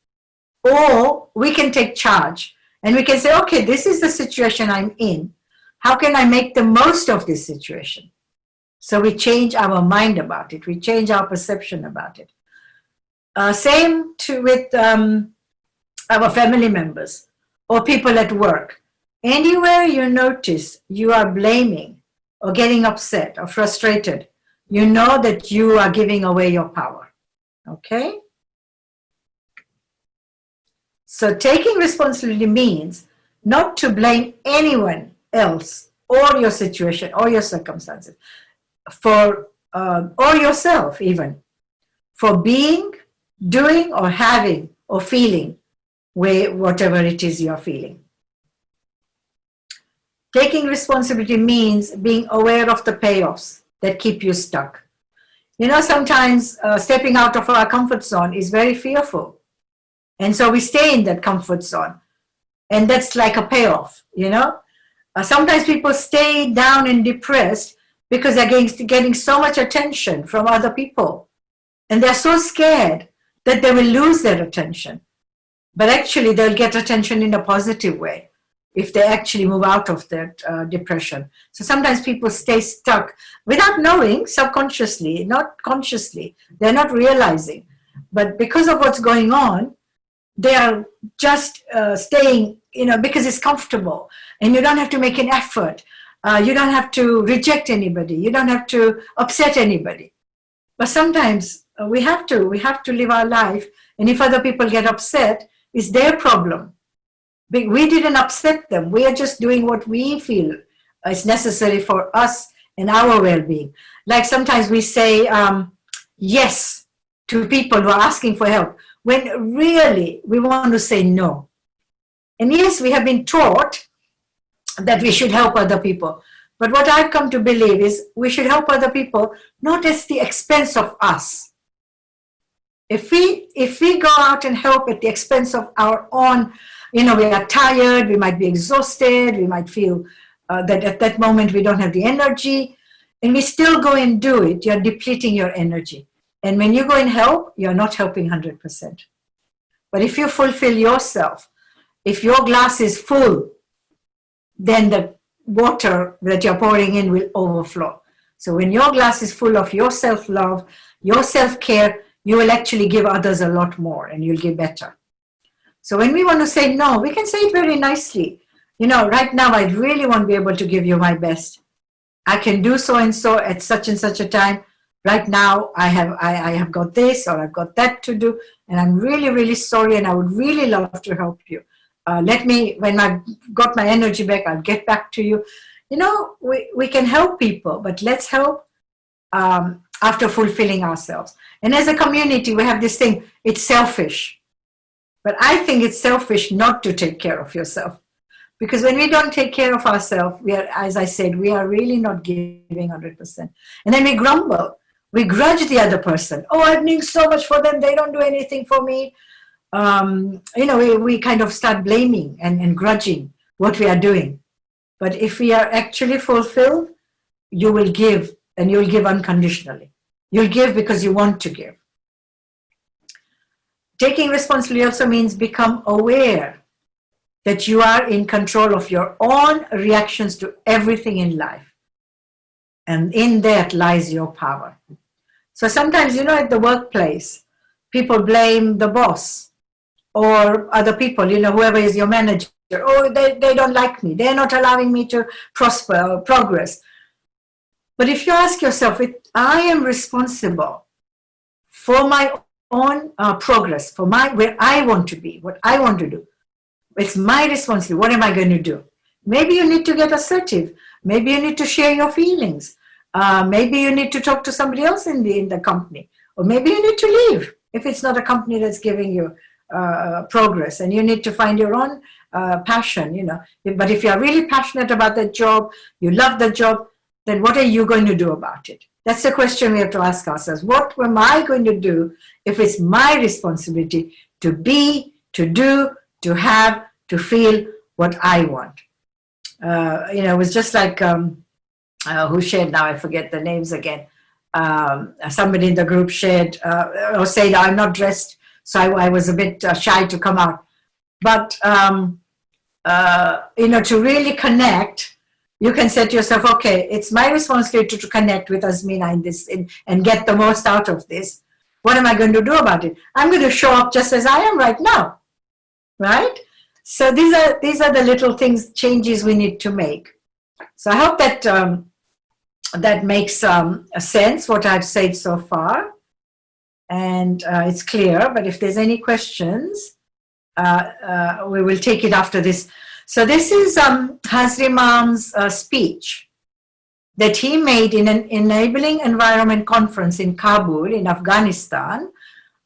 or we can take charge and we can say, okay, this is the situation I'm in. How can I make the most of this situation? So we change our mind about it. We change our perception about it. Same with our family members or people at work. Anywhere you notice you are blaming or getting upset or frustrated, you know that you are giving away your power. Okay? So taking responsibility means not to blame anyone else or your situation or your circumstances or yourself even for being, doing, or having or feeling whatever it is you're feeling. Taking responsibility means being aware of the payoffs that keep you stuck. Sometimes stepping out of our comfort zone is very fearful. And so we stay in that comfort zone. And that's like a payoff, Sometimes people stay down and depressed because they're getting so much attention from other people. And they're so scared that they will lose their attention. But actually, they'll get attention in a positive way if they actually move out of that depression. So sometimes people stay stuck without knowing, subconsciously, not consciously. They're not realizing. But because of what's going on, they are just staying, because it's comfortable. And you don't have to make an effort. You don't have to reject anybody. You don't have to upset anybody. But sometimes We have to live our life. And if other people get upset, it's their problem. We didn't upset them. We are just doing what we feel is necessary for us and our well-being. Like sometimes we say yes to people who are asking for help, when really we want to say no. And yes, we have been taught that we should help other people. But what I've come to believe is we should help other people not at the expense of us. If we go out and help at the expense of our own, we are tired, we might be exhausted, we might feel that at that moment we don't have the energy, and we still go and do it, you're depleting your energy. And when you go and help, you're not helping 100%. But if you fulfill yourself, if your glass is full, then the water that you're pouring in will overflow. So when your glass is full of your self-love, your self-care, you will actually give others a lot more and you'll give better. So when we want to say no, we can say it very nicely. Right now I really won't be able to give you my best. I can do so and so at such and such a time. Right now I have got this or I've got that to do, and I'm really, really sorry, and I would really love to help you. When I've got my energy back, I'll get back to you. We can help people, but let's help after fulfilling ourselves. And as a community, we have this thing, it's selfish. But I think it's selfish not to take care of yourself. Because when we don't take care of ourselves, as I said, we are really not giving 100%. And then we grumble. We grudge the other person. Oh, I'm doing so much for them. They don't do anything for me. We kind of start blaming and grudging what we are doing. But if we are actually fulfilled, you will give, and you'll give unconditionally. You'll give because you want to give. Taking responsibility also means become aware that you are in control of your own reactions to everything in life. And in that lies your power. So sometimes, at the workplace, people blame the boss or other people, whoever is your manager. Oh, they don't like me. They're not allowing me to prosper or progress. But if you ask yourself, I am responsible for my own progress, for where I want to be, what I want to do. It's my responsibility. What am I going to do? Maybe you need to get assertive. Maybe you need to share your feelings. Maybe you need to talk to somebody else in the company. Or maybe you need to leave if it's not a company that's giving you progress, and you need to find your own passion, But if you're really passionate about that job, you love the job, then what are you going to do about it? That's the question we have to ask ourselves. What am I going to do if it's my responsibility to be, to do, to have, to feel what I want? It was just like, who shared now? I forget the names again. Somebody in the group shared or said, I'm not dressed, so I was a bit shy to come out. But, to really connect, you can say to yourself, okay, it's my responsibility to connect with Azmina and get the most out of this. What am I going to do about it? I'm going to show up just as I am right now, right? So these are the little things, changes we need to make. So I hope that that makes sense, what I've said so far. And it's clear, but if there's any questions, we will take it after this. So this is Hazri Imam's speech that he made in an Enabling Environment Conference in Kabul in Afghanistan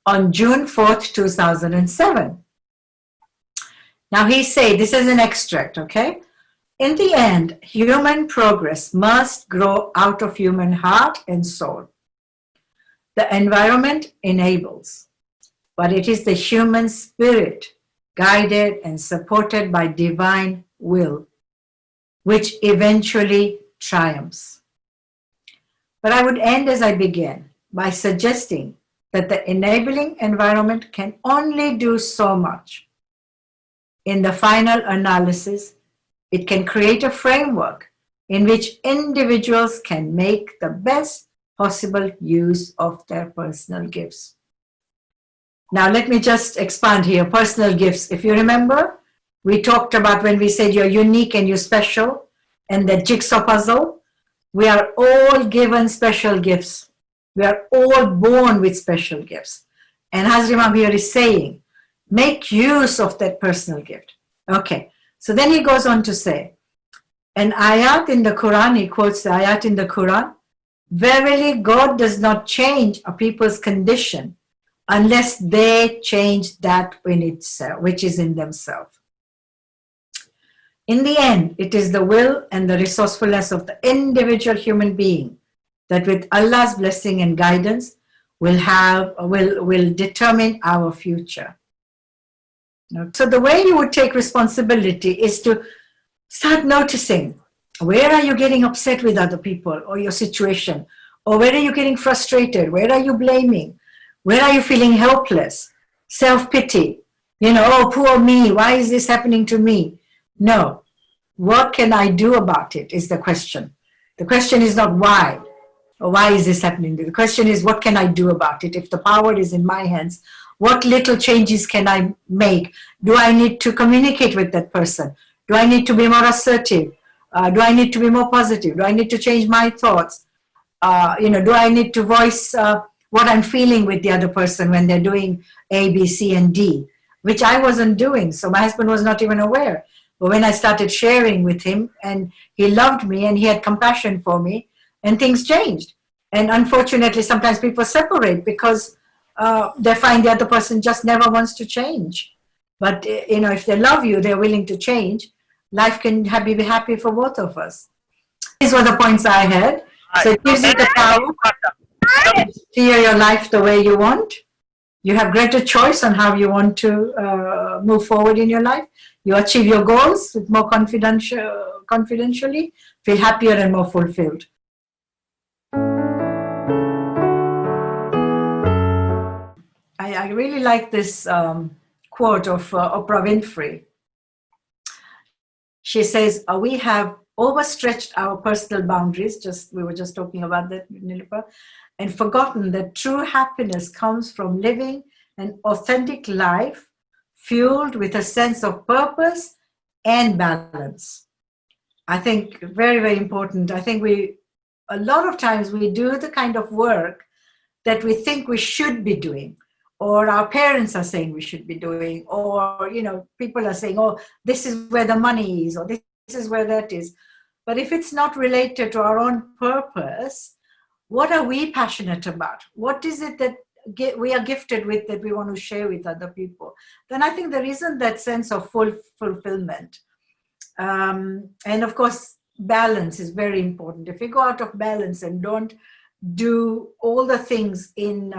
on June 4th, 2007. Now he said, this is an extract, okay? In the end, human progress must grow out of human heart and soul. The environment enables, but it is the human spirit, guided and supported by divine will, which eventually triumphs. But I would end as I began by suggesting that the enabling environment can only do so much. In the final analysis, it can create a framework in which individuals can make the best possible use of their personal gifts. Now, let me just expand here. Personal gifts. If you remember, we talked about when we said you're unique and you're special, and the jigsaw puzzle, we are all given special gifts. We are all born with special gifts. And Hazrat here is saying, make use of that personal gift. Okay, so then he goes on to say, an ayat in the Quran, he quotes the ayat in the Quran, verily God does not change a people's condition unless they change that in itself, which is in themselves. In the end, it is the will and the resourcefulness of the individual human being that with Allah's blessing and guidance will determine our future. So the way you would take responsibility is to start noticing, where are you getting upset with other people or your situation? Or where are you getting frustrated? Where are you blaming? Where are you feeling helpless? Self-pity. Oh, poor me, why is this happening to me? No. What can I do about it is the question. The question is not why, or why is this happening? The question is, what can I do about it? If the power is in my hands, what little changes can I make? Do I need to communicate with that person? Do I need to be more assertive? Do I need to be more positive? Do I need to change my thoughts? Do I need to voice what I'm feeling with the other person when they're doing A, B, C, and D, which I wasn't doing. So my husband was not even aware. But when I started sharing with him, and he loved me and he had compassion for me, and things changed. And unfortunately, sometimes people separate because they find the other person just never wants to change. But if they love you, they're willing to change. Life can be happy for both of us. These were the points I had. So it gives you the power to steer your life the way you want. You have greater choice on how you want to move forward in your life. You achieve your goals with more confidentially, feel happier and more fulfilled. I really like this quote of Oprah Winfrey. She says, we have overstretched our personal boundaries, we were just talking about that, Nilüfer, and forgotten that true happiness comes from living an authentic life fueled with a sense of purpose and balance. I think very, very important. I think a lot of times we do the kind of work that we think we should be doing, or our parents are saying we should be doing, or people are saying, oh, this is where the money is, or this is where that is. But if it's not related to our own purpose, what are we passionate about? What is it that we are gifted with that we want to share with other people? Then I think there isn't that sense of fulfillment. And of course, balance is very important. If you go out of balance and don't do all the things in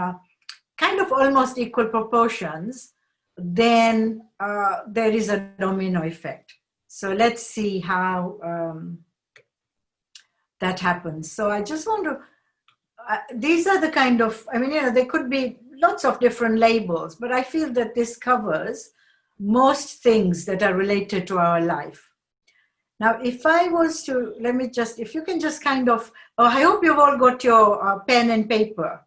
kind of almost equal proportions, then there is a domino effect. So let's see how that happens. So I just want to, these are the kind of, there could be lots of different labels, but I feel that this covers most things that are related to our life. Now, if I was to, if you can just kind of, I hope you've all got your pen and paper.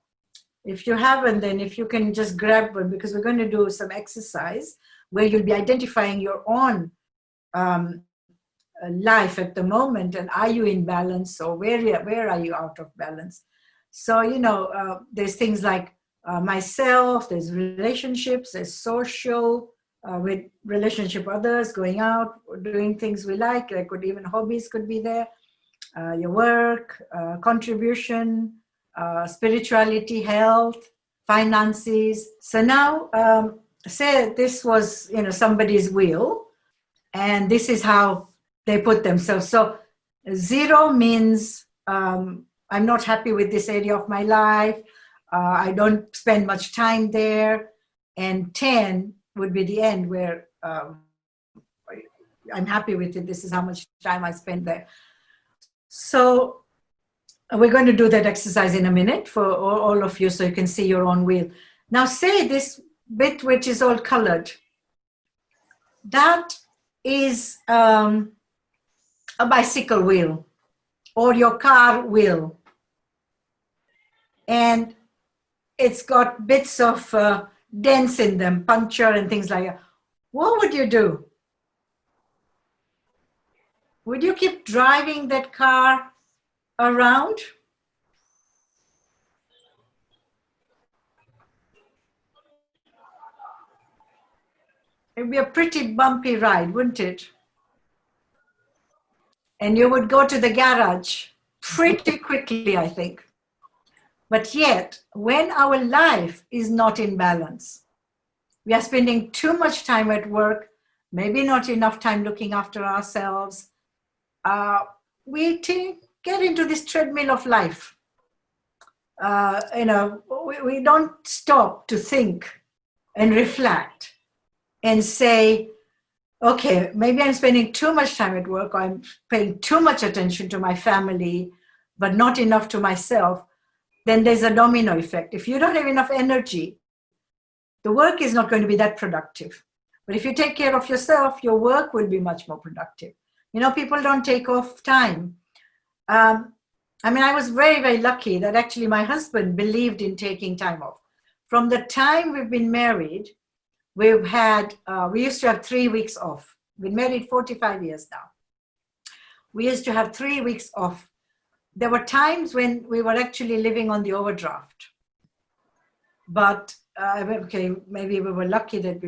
If you haven't, then if you can just grab one, because we're going to do some exercise where you'll be identifying your own life at the moment, and are you in balance, or where are you out of balance? So, there's things like myself, there's relationships, there's social, with relationship with others, going out, doing things we like. There could even hobbies could be there, your work, contribution, spirituality, health, finances. So now, say this was somebody's will, and this is how they put themselves. So 0 means I'm not happy with this area of my life. I don't spend much time there. And 10 would be the end, where I'm happy with it. This is how much time I spend there. So we're going to do that exercise in a minute for all of you, so you can see your own wheel. Now say this bit which is all colored, that is a bicycle wheel or your car wheel. And it's got bits of dents in them, puncture and things like that. What would you do? Would you keep driving that car around? It'd be a pretty bumpy ride, wouldn't it? And you would go to the garage pretty quickly, I think. But yet, when our life is not in balance, we are spending too much time at work, maybe not enough time looking after ourselves. We get into this treadmill of life. We don't stop to think and reflect and say, okay, maybe I'm spending too much time at work, or I'm paying too much attention to my family, but not enough to myself. Then there's a domino effect. If you don't have enough energy, the work is not going to be that productive. But if you take care of yourself, your work will be much more productive. People don't take off time. I was very, very lucky that actually my husband believed in taking time off. From the time we've been married, we used to have 3 weeks off. We've been married 45 years now. We used to have 3 weeks off. There were times when we were actually living on the overdraft. But maybe we were lucky that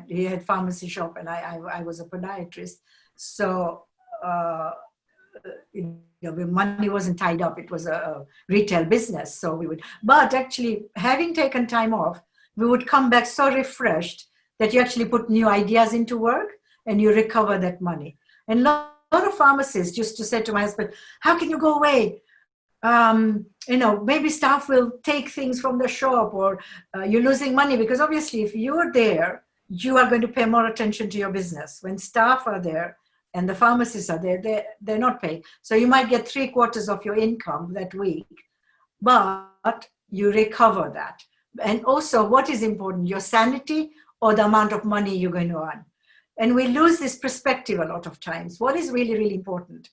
he had pharmacy shop and I was a podiatrist. So the money wasn't tied up. It was a retail business. So but actually having taken time off, we would come back so refreshed that you actually put new ideas into work and you recover that money. And a lot of pharmacists used to say to my husband, how can you go away? Maybe staff will take things from the shop, or you're losing money, because obviously if you're there, you are going to pay more attention to your business. When staff are there and the pharmacists are there, they're not paying. So you might get 3/4 of your income that week, but you recover that. And also, what is important, your sanity or the amount of money you're going to earn? And we lose this perspective a lot of times. What is really, really important?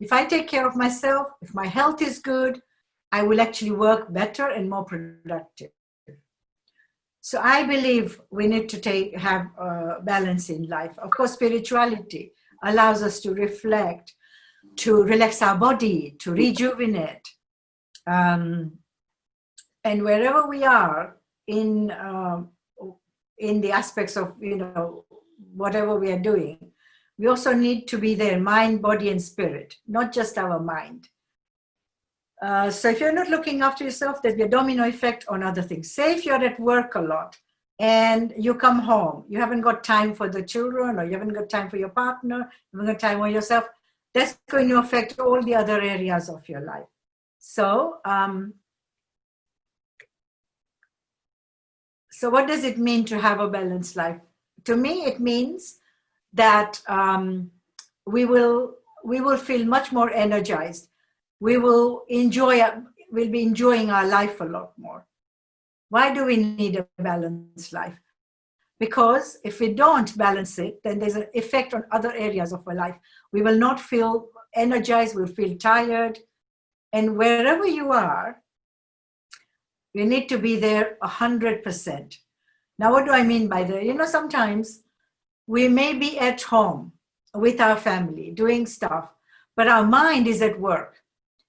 If I take care of myself, if my health is good, I will actually work better and more productive. So I believe we need to have balance in life. Of course, spirituality allows us to reflect, to relax our body, to rejuvenate. And wherever we are in the aspects of, whatever we are doing, we also need to be there, mind, body, and spirit, not just our mind. So if you're not looking after yourself, there'll be a domino effect on other things. Say if you're at work a lot and you come home, you haven't got time for the children, or you haven't got time for your partner, you haven't got time for yourself, that's going to affect all the other areas of your life. So, so what does it mean to have a balanced life? To me, it means that we will feel much more energized. We'll be enjoying our life a lot more. Why do we need a balanced life? Because if we don't balance it, then there's an effect on other areas of our life. We will not feel energized, we'll feel tired. And wherever you are, you need to be there 100%. Now, what do I mean by that? Sometimes we may be at home with our family doing stuff, but our mind is at work.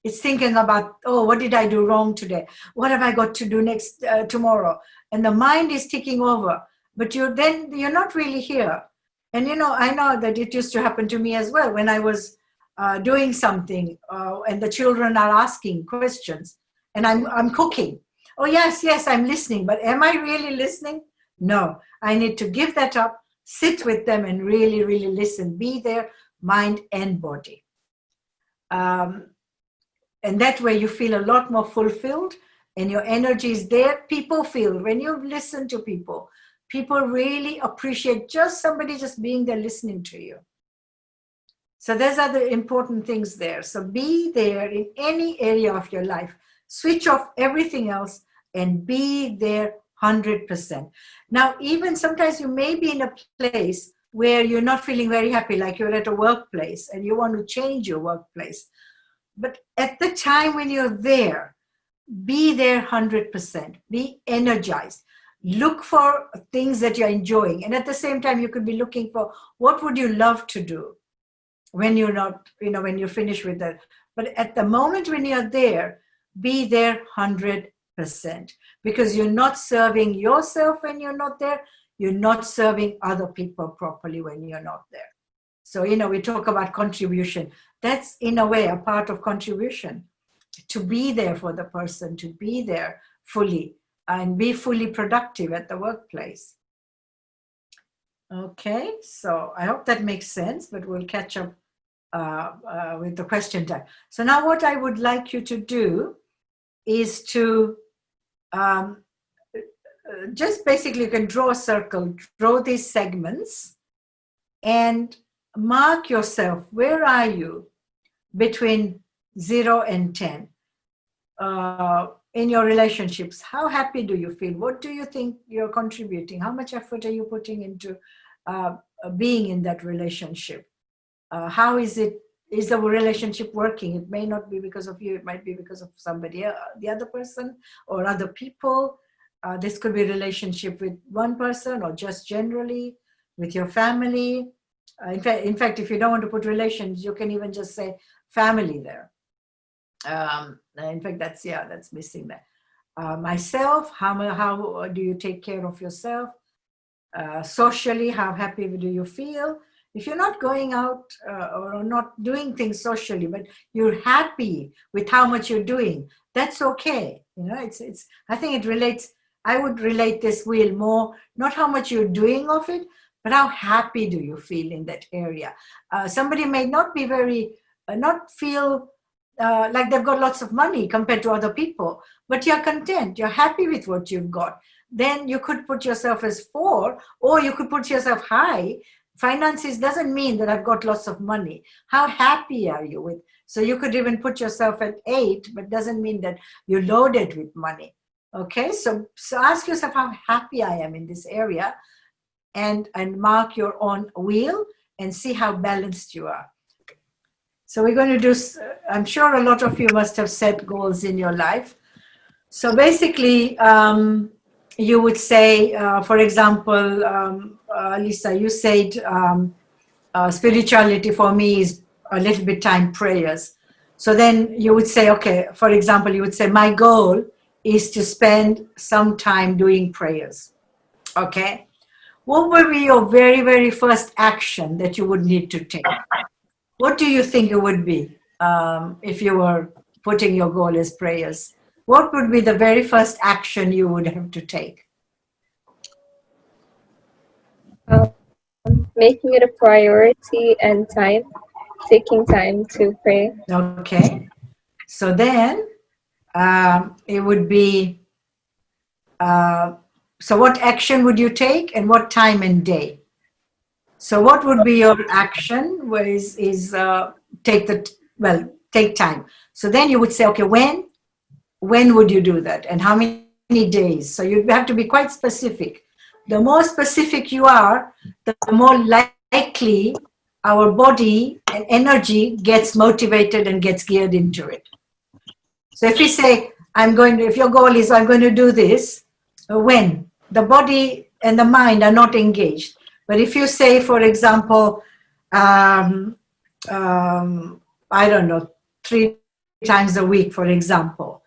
It's thinking about, oh, what did I do wrong today? What have I got to do tomorrow? And the mind is ticking over, but you're not really here. And I know that it used to happen to me as well when I was doing something and the children are asking questions and I'm cooking. Oh, yes, I'm listening, but am I really listening? No, I need to give that up, sit with them and really, really listen, be there, mind and body. And that way you feel a lot more fulfilled and your energy is there. People feel, when you listen to people really appreciate just somebody just being there listening to you. So those are the important things there. So be there in any area of your life. Switch off everything else and be there 100%. Now, even sometimes you may be in a place where you're not feeling very happy, like you're at a workplace and you want to change your workplace. But at the time when you're there, be there 100%. Be energized. Look for things that you're enjoying. And at the same time, you could be looking for what would you love to do when you're not, when you're finished with that. But at the moment when you're there, be there 100%. Because you're not serving yourself when you're not there. you're not serving other people properly when you're not there. So, we talk about contribution. That's in a way a part of contribution, to be there for the person, to be there fully and be fully productive at the workplace. Okay, so I hope that makes sense, but we'll catch up with the question time. So now what I would like you to do is to just basically, you can draw a circle, draw these segments, and mark yourself. Where are you between 0 and 10 in your relationships? How happy do you feel? What do you think you're contributing? How much effort are you putting into being in that relationship? How is the relationship working? It may not be because of you, it might be because of somebody else, the other person or other people. This could be a relationship with one person or just generally with your family. In fact, if you don't want to put relations, you can even just say family there. In fact, that's missing there. Myself, how do you take care of yourself? Socially, how happy do you feel? If you're not going out or not doing things socially, but you're happy with how much you're doing, that's okay. It's. I think it relates. I would relate this wheel more, not how much you're doing of it, but how happy do you feel in that area. Somebody may not be not feel like they've got lots of money compared to other people, but you're content, you're happy with what you've got. Then you could put yourself as 4, or you could put yourself high. Finances doesn't mean that I've got lots of money. How happy are you with? So you could even put yourself at 8, but doesn't mean that you're loaded with money. Okay, so ask yourself how happy I am in this area, and mark your own wheel and see how balanced you are. So we're going to do, I'm sure a lot of you must have set goals in your life. So basically, you would say, for example, Lisa, you said spirituality for me is a little bit time prayers. So then you would say, okay, for example, you would say, my goal is to spend some time doing prayers. Okay. What would be your very, very first action that you would need to take? What do you think it would be if you were putting your goal as prayers? What would be the very first action you would have to take? Making it a priority and taking time to pray. Okay. So then it would be, so what action would you take and what time and day? So what would be your action take time. So then you would say, okay, when would you do that and how many days? So you have to be quite specific. The more specific you are, the more likely our body and energy gets motivated and gets geared into it. So if you say, if your goal is, I'm going to do this, when? The body and the mind are not engaged. But if you say, for example, I don't know, 3 times a week, for example,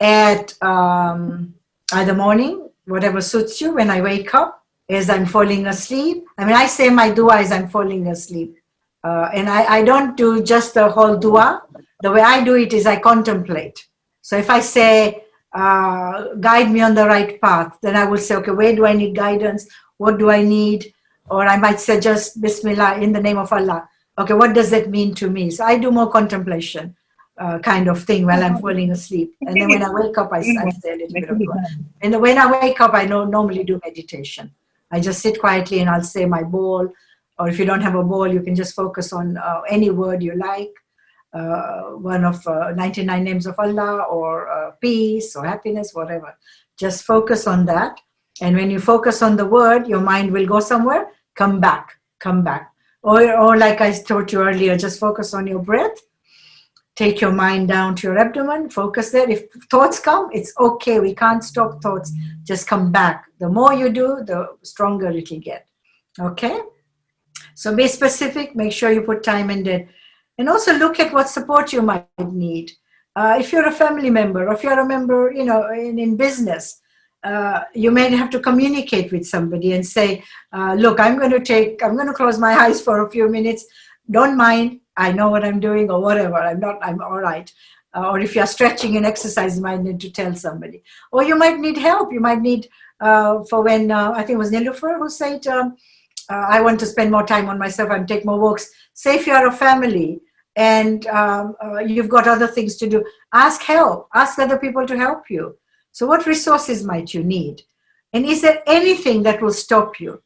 at either morning, whatever suits you, when I wake up, as I'm falling asleep. I mean, I say my dua as I'm falling asleep. And I don't do just the whole dua. The way I do it is I contemplate. So if I say, guide me on the right path, then I will say, okay, where do I need guidance? What do I need? Or I might say just Bismillah, in the name of Allah. Okay, what does that mean to me? So I do more contemplation kind of thing while I'm falling asleep. And then when I wake up, I say a little bit of dua. And when I wake up, I normally do meditation. I just sit quietly and I'll say my bowl. Or if you don't have a bowl, you can just focus on any word you like. One of 99 names of Allah, or peace or happiness, whatever. Just focus on that. And when you focus on the word, your mind will go somewhere, come back. Or like I told you earlier, just focus on your breath. Take your mind down to your abdomen, focus there. If thoughts come, it's okay. We can't stop thoughts. Just come back. The more you do, the stronger it will get. Okay? So be specific. Make sure you put time in it. And also look at what support you might need. If you're a family member, or if you're a member, in business, you may have to communicate with somebody and say, look, I'm going to close my eyes for a few minutes. Don't mind. I know what I'm doing or whatever. I'm all right. Or if you're stretching and exercise, you might need to tell somebody. Or you might need help. You might need, for when, I think it was Nilufer who said, I want to spend more time on myself and take more walks. Say if you're a family and you've got other things to do, ask help. Ask other people to help you. So what resources might you need? And is there anything that will stop you?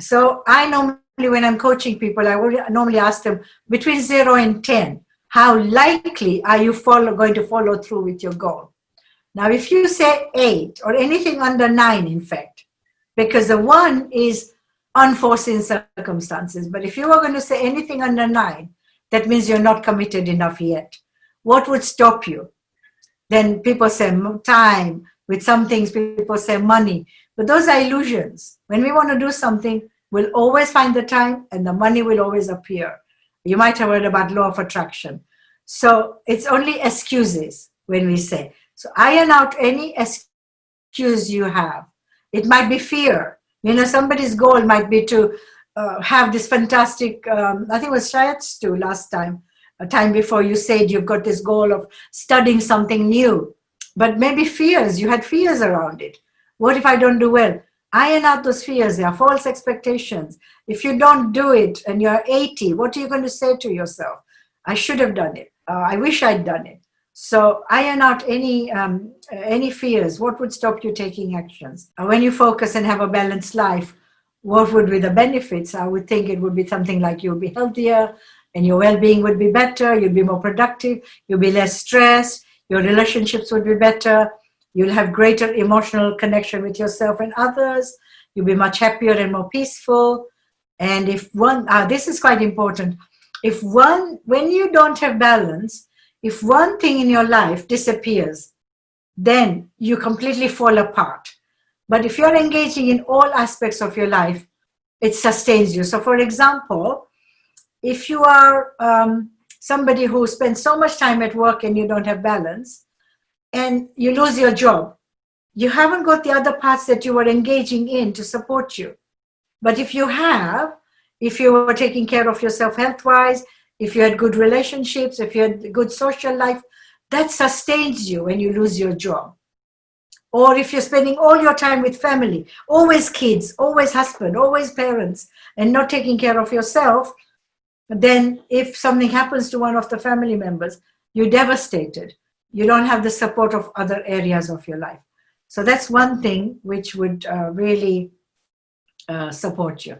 So I normally, when I'm coaching people, I would normally ask them between 0 and 10, how likely are you going to follow through with your goal? Now, if you say 8 or anything under 9, in fact, because the 1 is unforeseen circumstances, but if you were going to say anything under 9, that means you're not committed enough yet. What would stop you? Then people say time. With some things, people say money. But those are illusions. When we want to do something, we'll always find the time and the money will always appear. You might have heard about law of attraction. So it's only excuses when we say. So iron out any excuse you have. It might be fear. Somebody's goal might be to have this fantastic, I think it was Shayat's too last time, a time before you said you've got this goal of studying something new. But maybe fears, you had fears around it. What if I don't do well? Iron out those fears. They are false expectations. If you don't do it and you're 80, what are you going to say to yourself? I should have done it. I wish I'd done it. So iron out any fears. What would stop you taking actions? When you focus and have a balanced life, what would be the benefits? I would think it would be something like you'll be healthier and your well-being would be better. You'll be more productive. You'll be less stressed. Your relationships would be better. You'll have greater emotional connection with yourself and others. You'll be much happier and more peaceful. And if this is quite important. When you don't have balance, if one thing in your life disappears, then you completely fall apart. But if you're engaging in all aspects of your life, it sustains you. So for example, if you are somebody who spends so much time at work and you don't have balance and you lose your job, you haven't got the other parts that you were engaging in to support you. But if you were taking care of yourself health-wise, if you had good relationships, if you had good social life, that sustains you when you lose your job. Or if you're spending all your time with family, always kids, always husband, always parents, and not taking care of yourself, then if something happens to one of the family members, you're devastated. You don't have the support of other areas of your life. So that's one thing which would really support you.